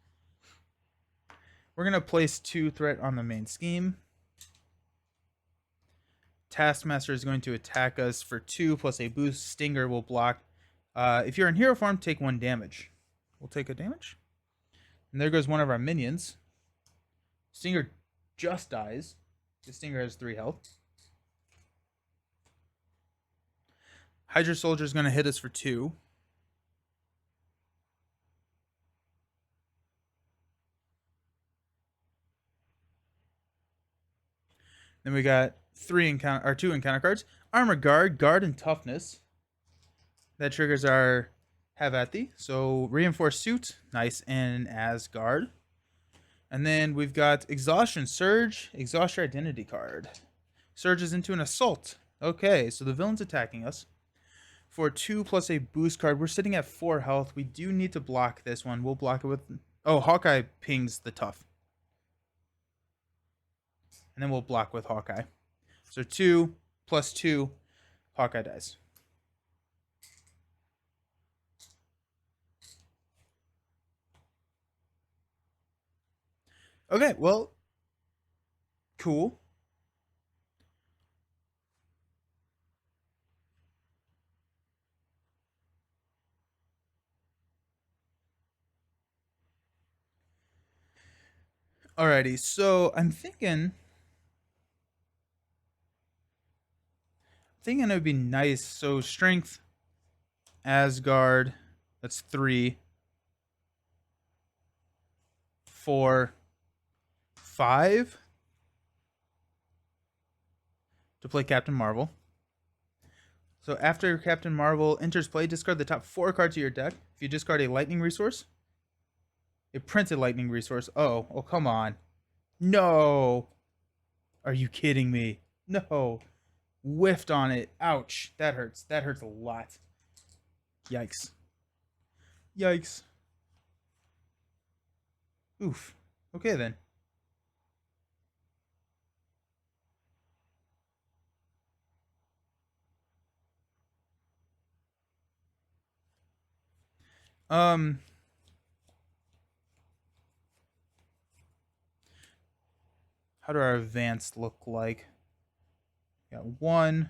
We're going to place 2 threat on the main scheme. Taskmaster is going to attack us for 2 plus a boost. Stinger will block. If you're in hero form, take 1 damage. We'll take a damage. And there goes one of our minions. Stinger just dies. The Stinger has 3 health. Hydra Soldier is going to hit us for 2. Then we got 2 encounter cards. Armor Guard, Guard, and Toughness. That triggers our Have at thee. So Reinforced Suit, nice, and Asgard. And then we've got Exhaustion, Surge, Exhaust your identity card. Surges into an assault. Okay, so the villain's attacking us. For 2 plus a boost card, we're sitting at 4 health. We do need to block this one. We'll block it with... Oh, Hawkeye pings the tough. And then we'll block with Hawkeye. So 2 plus 2, Hawkeye dies. Okay, well, cool. Alrighty, so I'm thinking it would be nice. So strength, Asgard, that's 3, 4, 5 to play Captain Marvel. So after Captain Marvel enters play, discard the top 4 cards of your deck. If you discard a lightning resource, a printed lightning resource. Oh, come on. No. Are you kidding me? No. Whiffed on it. Ouch. That hurts. That hurts a lot. Yikes. Yikes. Oof. Okay then. Um How do our advanced look like? Got 1.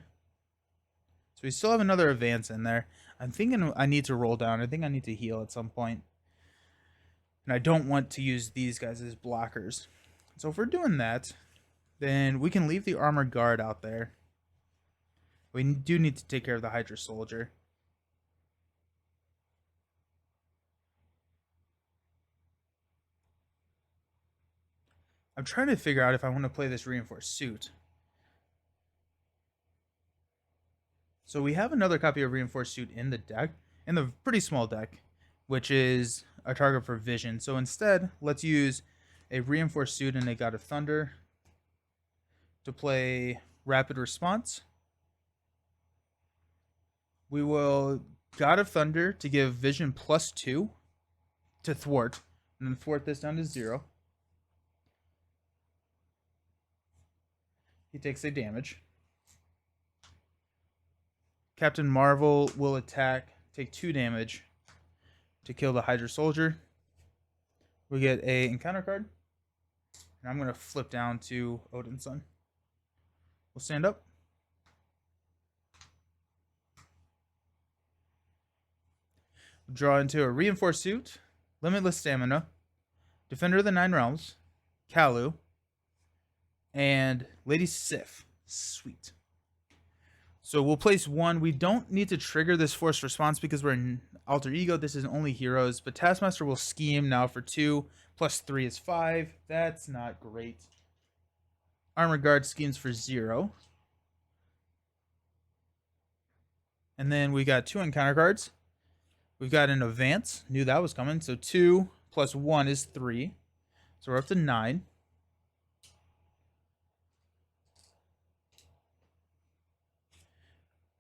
So we still have another advance in there. I'm thinking I need to roll down. I think I need to heal at some point. And I don't want to use these guys as blockers. So if we're doing that, then we can leave the Armored Guard out there. We do need to take care of the Hydra Soldier. I'm trying to figure out if I want to play this reinforced suit. So we have another copy of reinforced suit in the deck, in the pretty small deck, which is a target for vision. So instead, let's use a reinforced suit and a God of Thunder to play rapid response. We will God of Thunder to give vision +2 to thwart, and then thwart this down to 0. He takes a damage. Captain Marvel will attack, take 2 damage to kill the Hydra Soldier. We get a encounter card, and I'm going to flip down to Odin's Son. We'll stand up. Draw into a reinforced suit, limitless stamina, Defender of the Nine Realms, Kalu, and Lady Sif. Sweet. So we'll place 1. We don't need to trigger this forced response because we're in Alter Ego. This is only heroes. But Taskmaster will scheme now for 2. +3 is 5. That's not great. Armor Guard schemes for 0. And then we got 2 encounter cards. We've got an advance. Knew that was coming. So 2 + 1 is 3. So we're up to 9.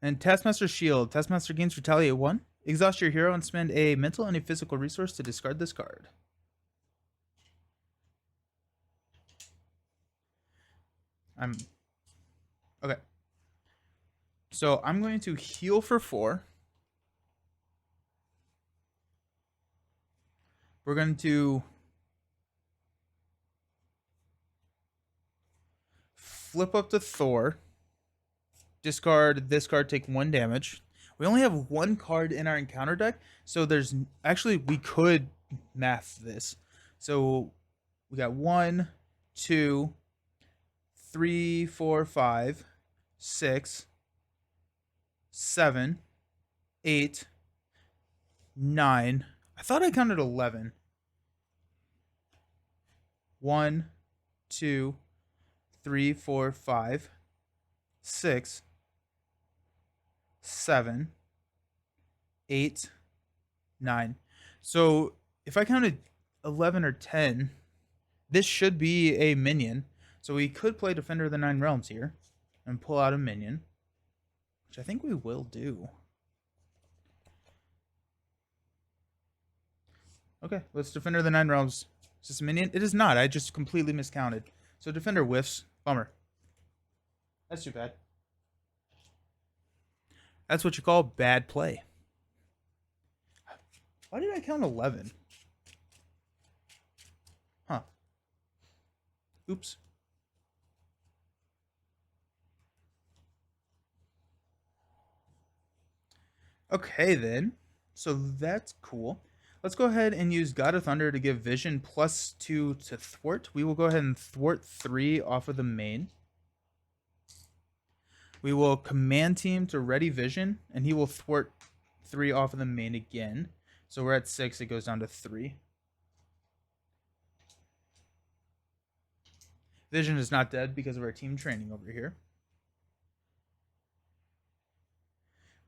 And Taskmaster Shield. Taskmaster gains Retaliate 1. Exhaust your hero and spend a mental and a physical resource to discard this card. Okay. So I'm going to heal for 4. We're going to flip up to Thor. Discard this card, take 1 damage. We only have 1 card in our encounter deck, so there's actually, we could math this. So we got 1, 2, 3, 4, 5, 6, 7, 8, 9. I thought I counted 11. 1, 2, 3, 4, 5, 6, 7, 8, 9. So if I counted 11 or 10, this should be a minion. So we could play Defender of the Nine Realms here and pull out a minion, which I think we will do. Okay, let's Defender of the Nine Realms. Is this a minion? It is not. I just completely miscounted. So Defender whiffs. Bummer. That's too bad. That's what you call bad play. Why did I count 11? Huh. Oops. Okay, then. So that's cool. Let's go ahead and use God of Thunder to give Vision +2 to thwart. We will go ahead and thwart 3 off of the main. We will command team to ready Vision, and he will thwart 3 off of the main again. So we're at 6, it goes down to 3. Vision is not dead because of our team training over here.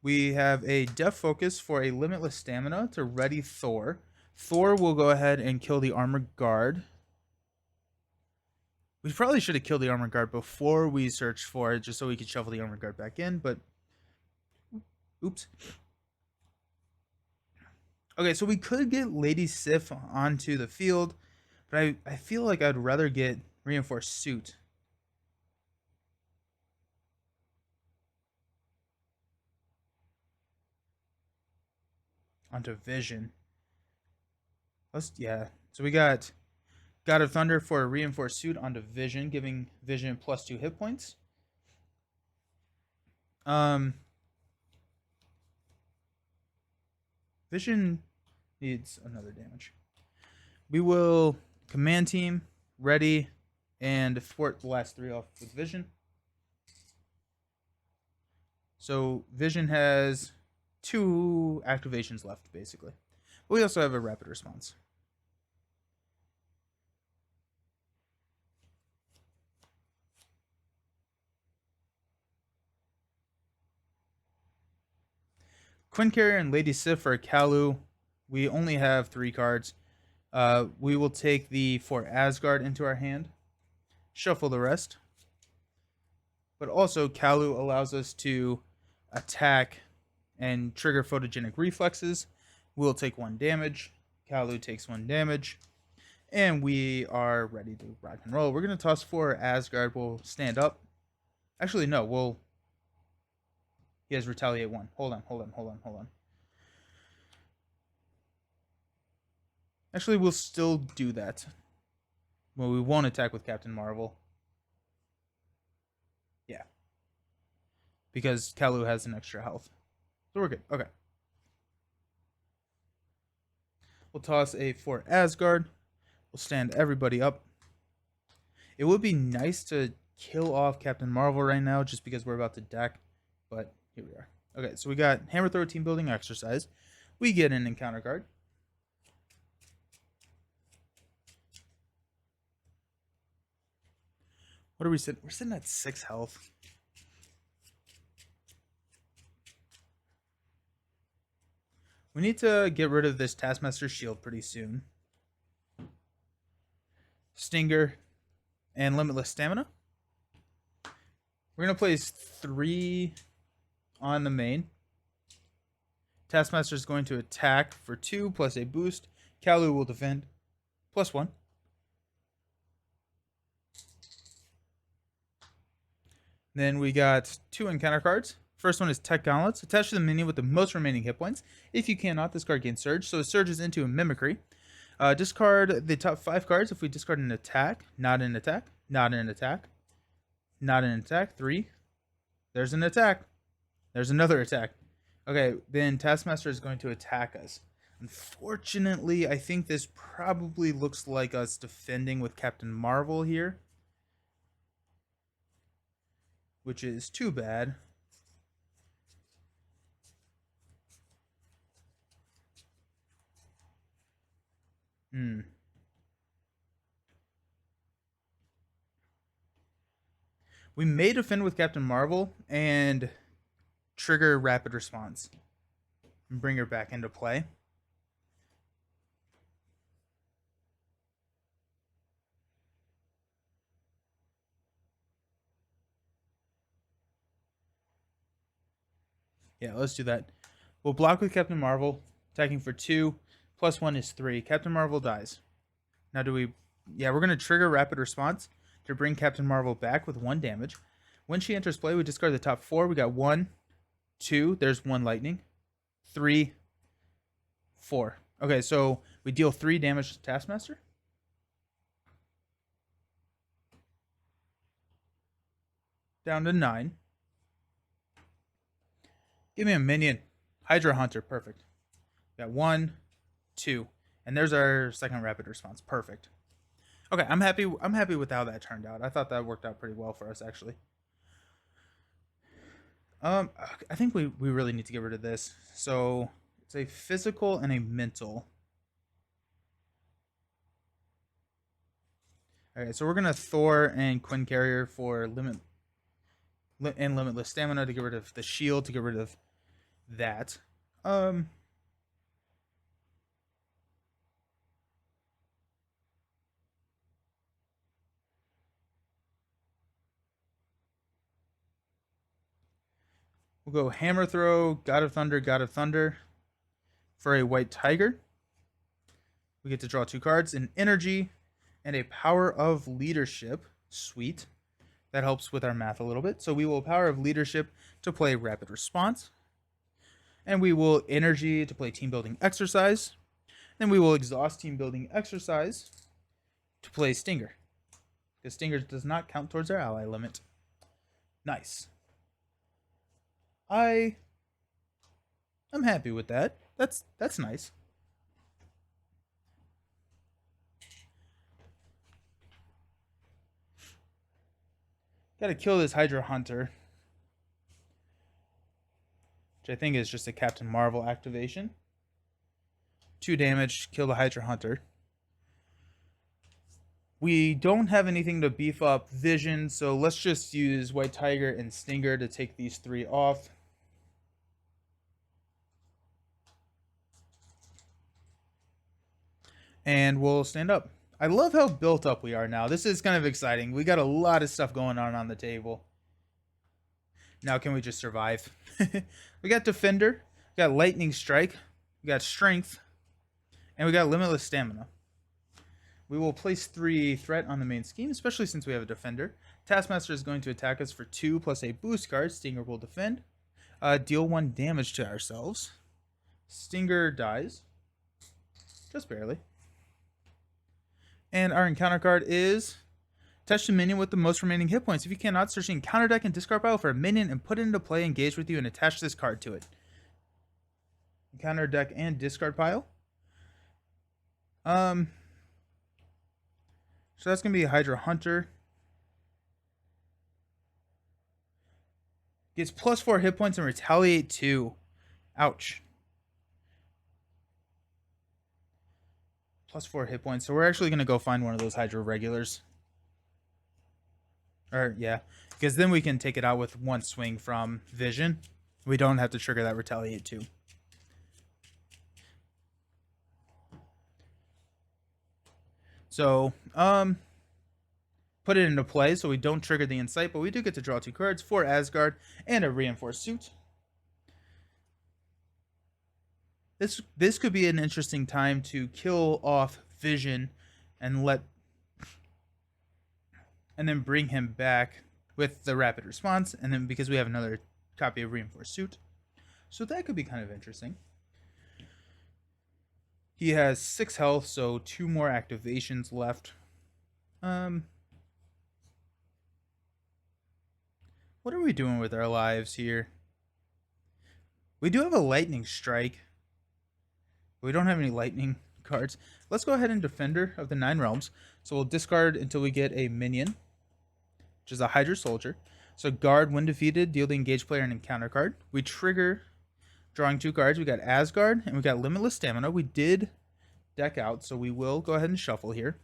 We have a Def Focus for a limitless stamina to ready Thor. Thor will go ahead and kill the Armored Guard. We probably should have killed the Armored Guard before we searched for it, just so we could shuffle the Armored Guard back in, but oops. Okay, so we could get Lady Sif onto the field, but I feel like I'd rather get Reinforced Suit. Onto Vision. Yeah. So we got God of Thunder for a Reinforced Suit onto Vision, giving Vision +2 hit points. Vision needs another damage. We will command team, ready, and thwart the last 3 off with Vision. So Vision has 2 activations left, basically. But we also have a rapid response. Quinn Carrier and Lady Sif for Kalu. We only have 3 cards. We will take the 4 Asgard into our hand, shuffle the rest. But also, Kalu allows us to attack and trigger photogenic reflexes. We'll take 1 damage. Kalu takes 1 damage. And we are ready to rock and roll. We're going to toss 4 Asgard. We'll stand up. Actually, no. He has retaliate 1. Hold on. Actually, we'll still do that. Well, we won't attack with Captain Marvel. Yeah. Because Kalu has an extra health. So we're good. Okay. We'll toss a 4 Asgard. We'll stand everybody up. It would be nice to kill off Captain Marvel right now just because we're about to deck. But here we are. Okay, so we got Hammer Throw Team Building Exercise. We get an encounter card. What are we sitting? We're sitting at 6 health. We need to get rid of this Taskmaster shield pretty soon. Stinger and Limitless Stamina. We're going to place 3 on the main. Taskmaster is going to attack for 2 plus a boost. Kalu will defend plus 1. Then we got 2 encounter cards. First one is Tech Gauntlets. Attach to the minion with the most remaining hit points. If you cannot, this card gains Surge. So it surges into a Mimicry. Discard the top 5 cards. If we discard an attack, not an attack, not an attack, not an attack. 3. There's an attack. There's another attack. Okay, then Taskmaster is going to attack us. Unfortunately, I think this probably looks like us defending with Captain Marvel here, which is too bad. We may defend with Captain Marvel and trigger rapid response and bring her back into play. Yeah, let's do that. We'll block with Captain Marvel, attacking for 2, plus 1 is 3. Captain Marvel dies. Now do we... Yeah, we're going to trigger rapid response to bring Captain Marvel back with 1 damage. When she enters play, we discard the top 4. We got 1, 2, there's 1 lightning, 3, 4. Okay, so we deal 3 damage to Taskmaster. Down to 9. Give me a minion. Hydra Hunter, perfect. Got 1, 2. And there's our second rapid response. Perfect. Okay, I'm happy with how that turned out. I thought that worked out pretty well for us, actually. I think we really need to get rid of this. So it's a physical and a mental. Alright, so we're gonna Thor and Quinn Carrier for limitless stamina to get rid of the shield, to get rid of that. We'll go Hammer Throw, God of Thunder for a White Tiger. We get to draw 2 cards, an Energy and a Power of Leadership. Sweet. That helps with our math a little bit. So we will Power of Leadership to play Rapid Response. And we will Energy to play Team Building Exercise. Then we will exhaust Team Building Exercise to play Stinger, because Stinger does not count towards our ally limit. Nice. I'm happy with that. That's nice. Gotta kill this Hydra Hunter. which I think is just a Captain Marvel activation. 2 damage, kill the Hydra Hunter. We don't have anything to beef up Vision, so let's just use White Tiger and Stinger to take these 3 off. And we'll stand up. I love how built up we are now. This is kind of exciting. We got a lot of stuff going on the table. Now can we just survive? We got Defender, we got Lightning Strike, we got Strength, and we got Limitless Stamina. We will place 3 threat on the main scheme, especially since we have a Defender. Taskmaster is going to attack us for 2 plus a boost card. Stinger will defend. Deal 1 damage to ourselves. Stinger dies. Just barely. And our encounter card is attach a minion with the most remaining hit points. If you cannot, search the encounter deck and discard pile for a minion and put it into play, engage with you, and attach this card to it. Encounter deck and discard pile. So that's going to be a Hydra Hunter. Gets plus 4 hit points and retaliate 2. Ouch. Plus 4 hit points. So we're actually going to go find one of those Hydra regulars. Or, yeah. Because then we can take it out with 1 swing from Vision. We don't have to trigger that retaliate 2. So, put it into play so we don't trigger the Insight, but we do get to draw 2 cards, 4 Asgard, and a Reinforced Suit. This could be an interesting time to kill off Vision and then bring him back with the rapid response, and then because we have another copy of Reinforced Suit. So that could be kind of interesting. He has 6 health, so 2 more activations left. What are we doing with our lives here? We do have a Lightning Strike. We don't have any lightning cards. Let's go ahead and Defender of the 9 Realms. So we'll discard until we get a minion, which is a Hydra Soldier. So guard when defeated, deal the engaged player an encounter card. We trigger drawing 2 cards. We got Asgard and we got Limitless Stamina. We did deck out, so we will go ahead and shuffle here.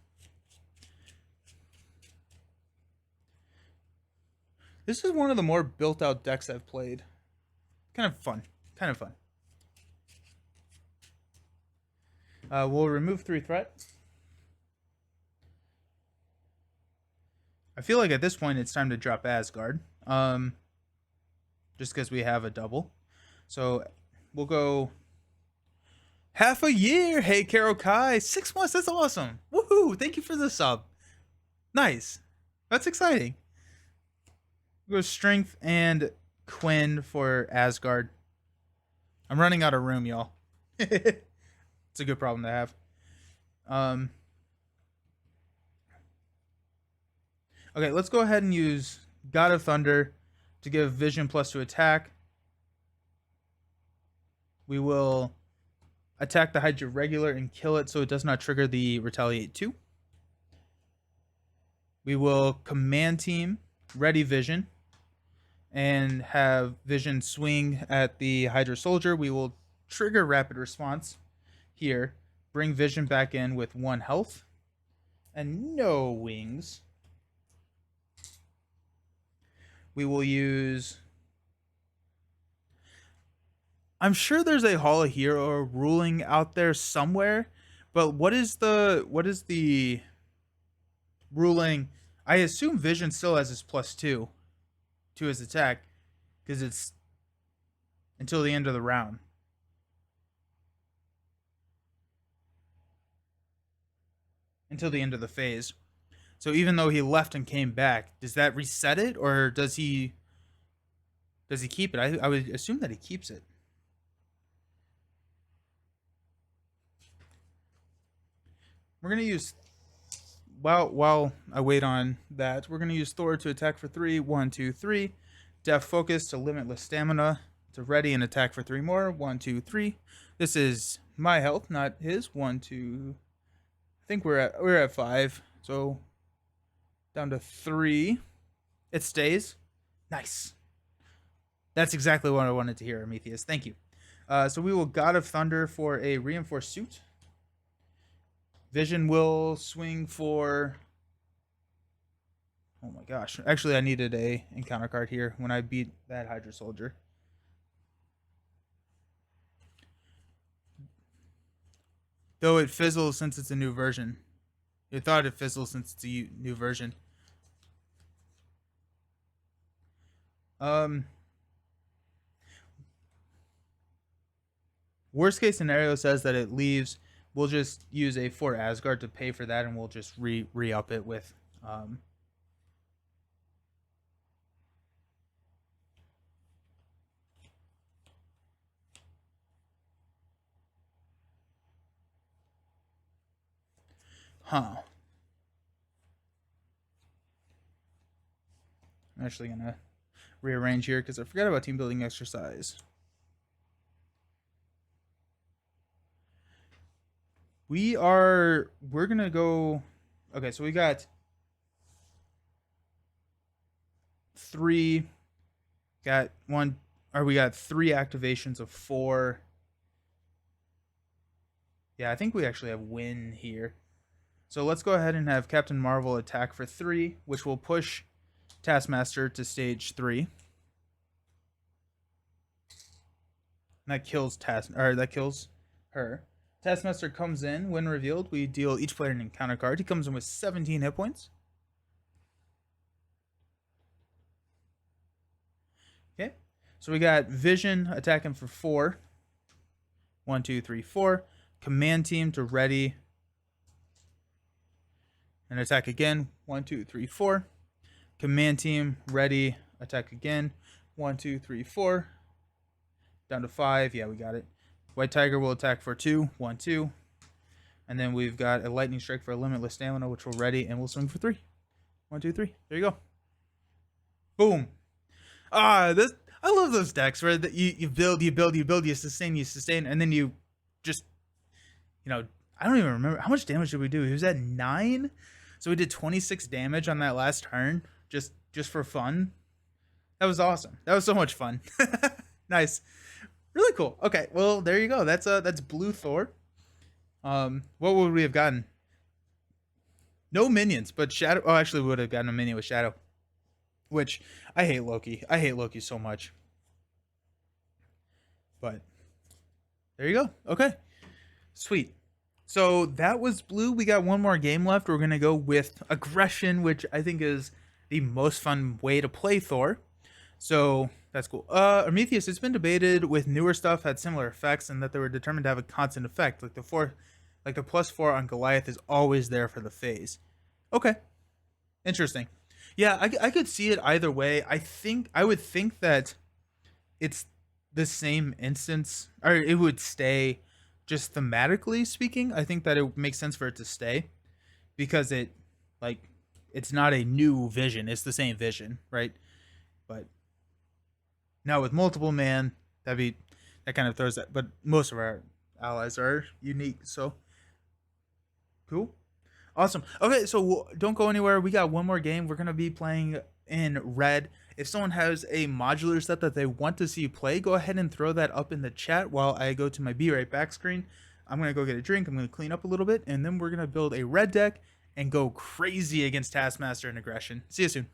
This is one of the more built out decks I've played. Kind of fun. Kind of fun. We'll remove 3 threat. I feel like at this point it's time to drop Asgard. Just because we have a double. So we'll go half a year. Hey, Karo Kai. 6 months. That's awesome. Woohoo. Thank you for the sub. Nice. That's exciting. We'll go Strength and Quinn for Asgard. I'm running out of room, y'all. It's a good problem to have. Okay, let's go ahead and use God of Thunder to give Vision plus to attack. We will attack the Hydra regular and kill it so it does not trigger the retaliate 2. We will command team, ready Vision, and have Vision swing at the Hydra soldier. We will trigger rapid response here, bring Vision back in with 1 health and no wings. We will use, I'm sure there's a Hall of Hero ruling out there somewhere, but what is the ruling? I assume Vision still has his +2 to his attack because it's until the end of the round. Until the end of the phase. So even though he left and came back, does that reset it, or does he keep it? I would assume that he keeps it. We're gonna use, while I wait on that, we're gonna use Thor to attack for 3. 1, 2, 3. Def Focus to Limitless Stamina to ready and attack for 3 more. 1, 2, 3. This is my health, not his. 1, 2. I think we're at 5, so down to 3. It stays. Nice. That's exactly what I wanted to hear, Amethyst. Thank you. So we will God of Thunder for a reinforced suit. Vision will swing for... Oh my gosh. Actually, I needed a encounter card here when I beat that Hydra Soldier. Though it fizzles since it's a new version. You thought it fizzles since it's a new version. Worst case scenario says that it leaves. We'll just use a 4 Asgard to pay for that, and we'll just re-up it with... I'm actually going to rearrange here because I forgot about team building exercise. We're going to go... Okay, so we got 3... we got 3 activations of 4. Yeah, I think we actually have win here. So let's go ahead and have Captain Marvel attack for 3, which will push Taskmaster to stage 3. And that kills her. Taskmaster comes in. When revealed, we deal each player an encounter card. He comes in with 17 hit points. Okay. So we got Vision attacking for 4. 1, 2, 3, 4. Command team to ready and attack again. 1, 2, 3, 4. Command team ready, attack again. 1, 2, 3, 4. Down to 5. Yeah, we got it. White Tiger will attack for 2. 1, 2. And then we've got a lightning strike for a limitless stamina, which will ready, and we'll swing for 3. 1, 2, 3. There you go. Boom. I love those decks where you build, you sustain, and then you just, I don't even remember how much damage did we do. He was at 9, so we did 26 damage on that last turn, just for fun. That was awesome. That was so much fun. Nice, really cool. Okay, well there you go. That's blue Thor. What would we have gotten? No minions, but Shadow. Oh, actually, we would have gotten a minion with Shadow. Which, I hate Loki. I hate Loki so much. But, there you go. Okay. Sweet. So, that was blue. We got one more game left. We're going to go with Aggression, which I think is the most fun way to play Thor. So, that's cool. Prometheus, it's been debated with newer stuff had similar effects and that they were determined to have a constant effect. Like the +4 on Goliath is always there for the phase. Okay. Interesting. Yeah, I could see it either way. I would think that it's the same instance, or it would stay just thematically speaking. I think that it makes sense for it to stay because it's not a new vision. It's the same vision, right? But now with multiple man, that kind of throws that. But most of our allies are unique, so cool. Awesome. Okay, so don't go anywhere. We got one more game. We're going to be playing in red. If someone has a modular set that they want to see you play, go ahead and throw that up in the chat while I go to my Be Right Back screen. I'm going to go get a drink. I'm going to clean up a little bit, and then we're going to build a red deck and go crazy against Taskmaster and Aggression. See you soon.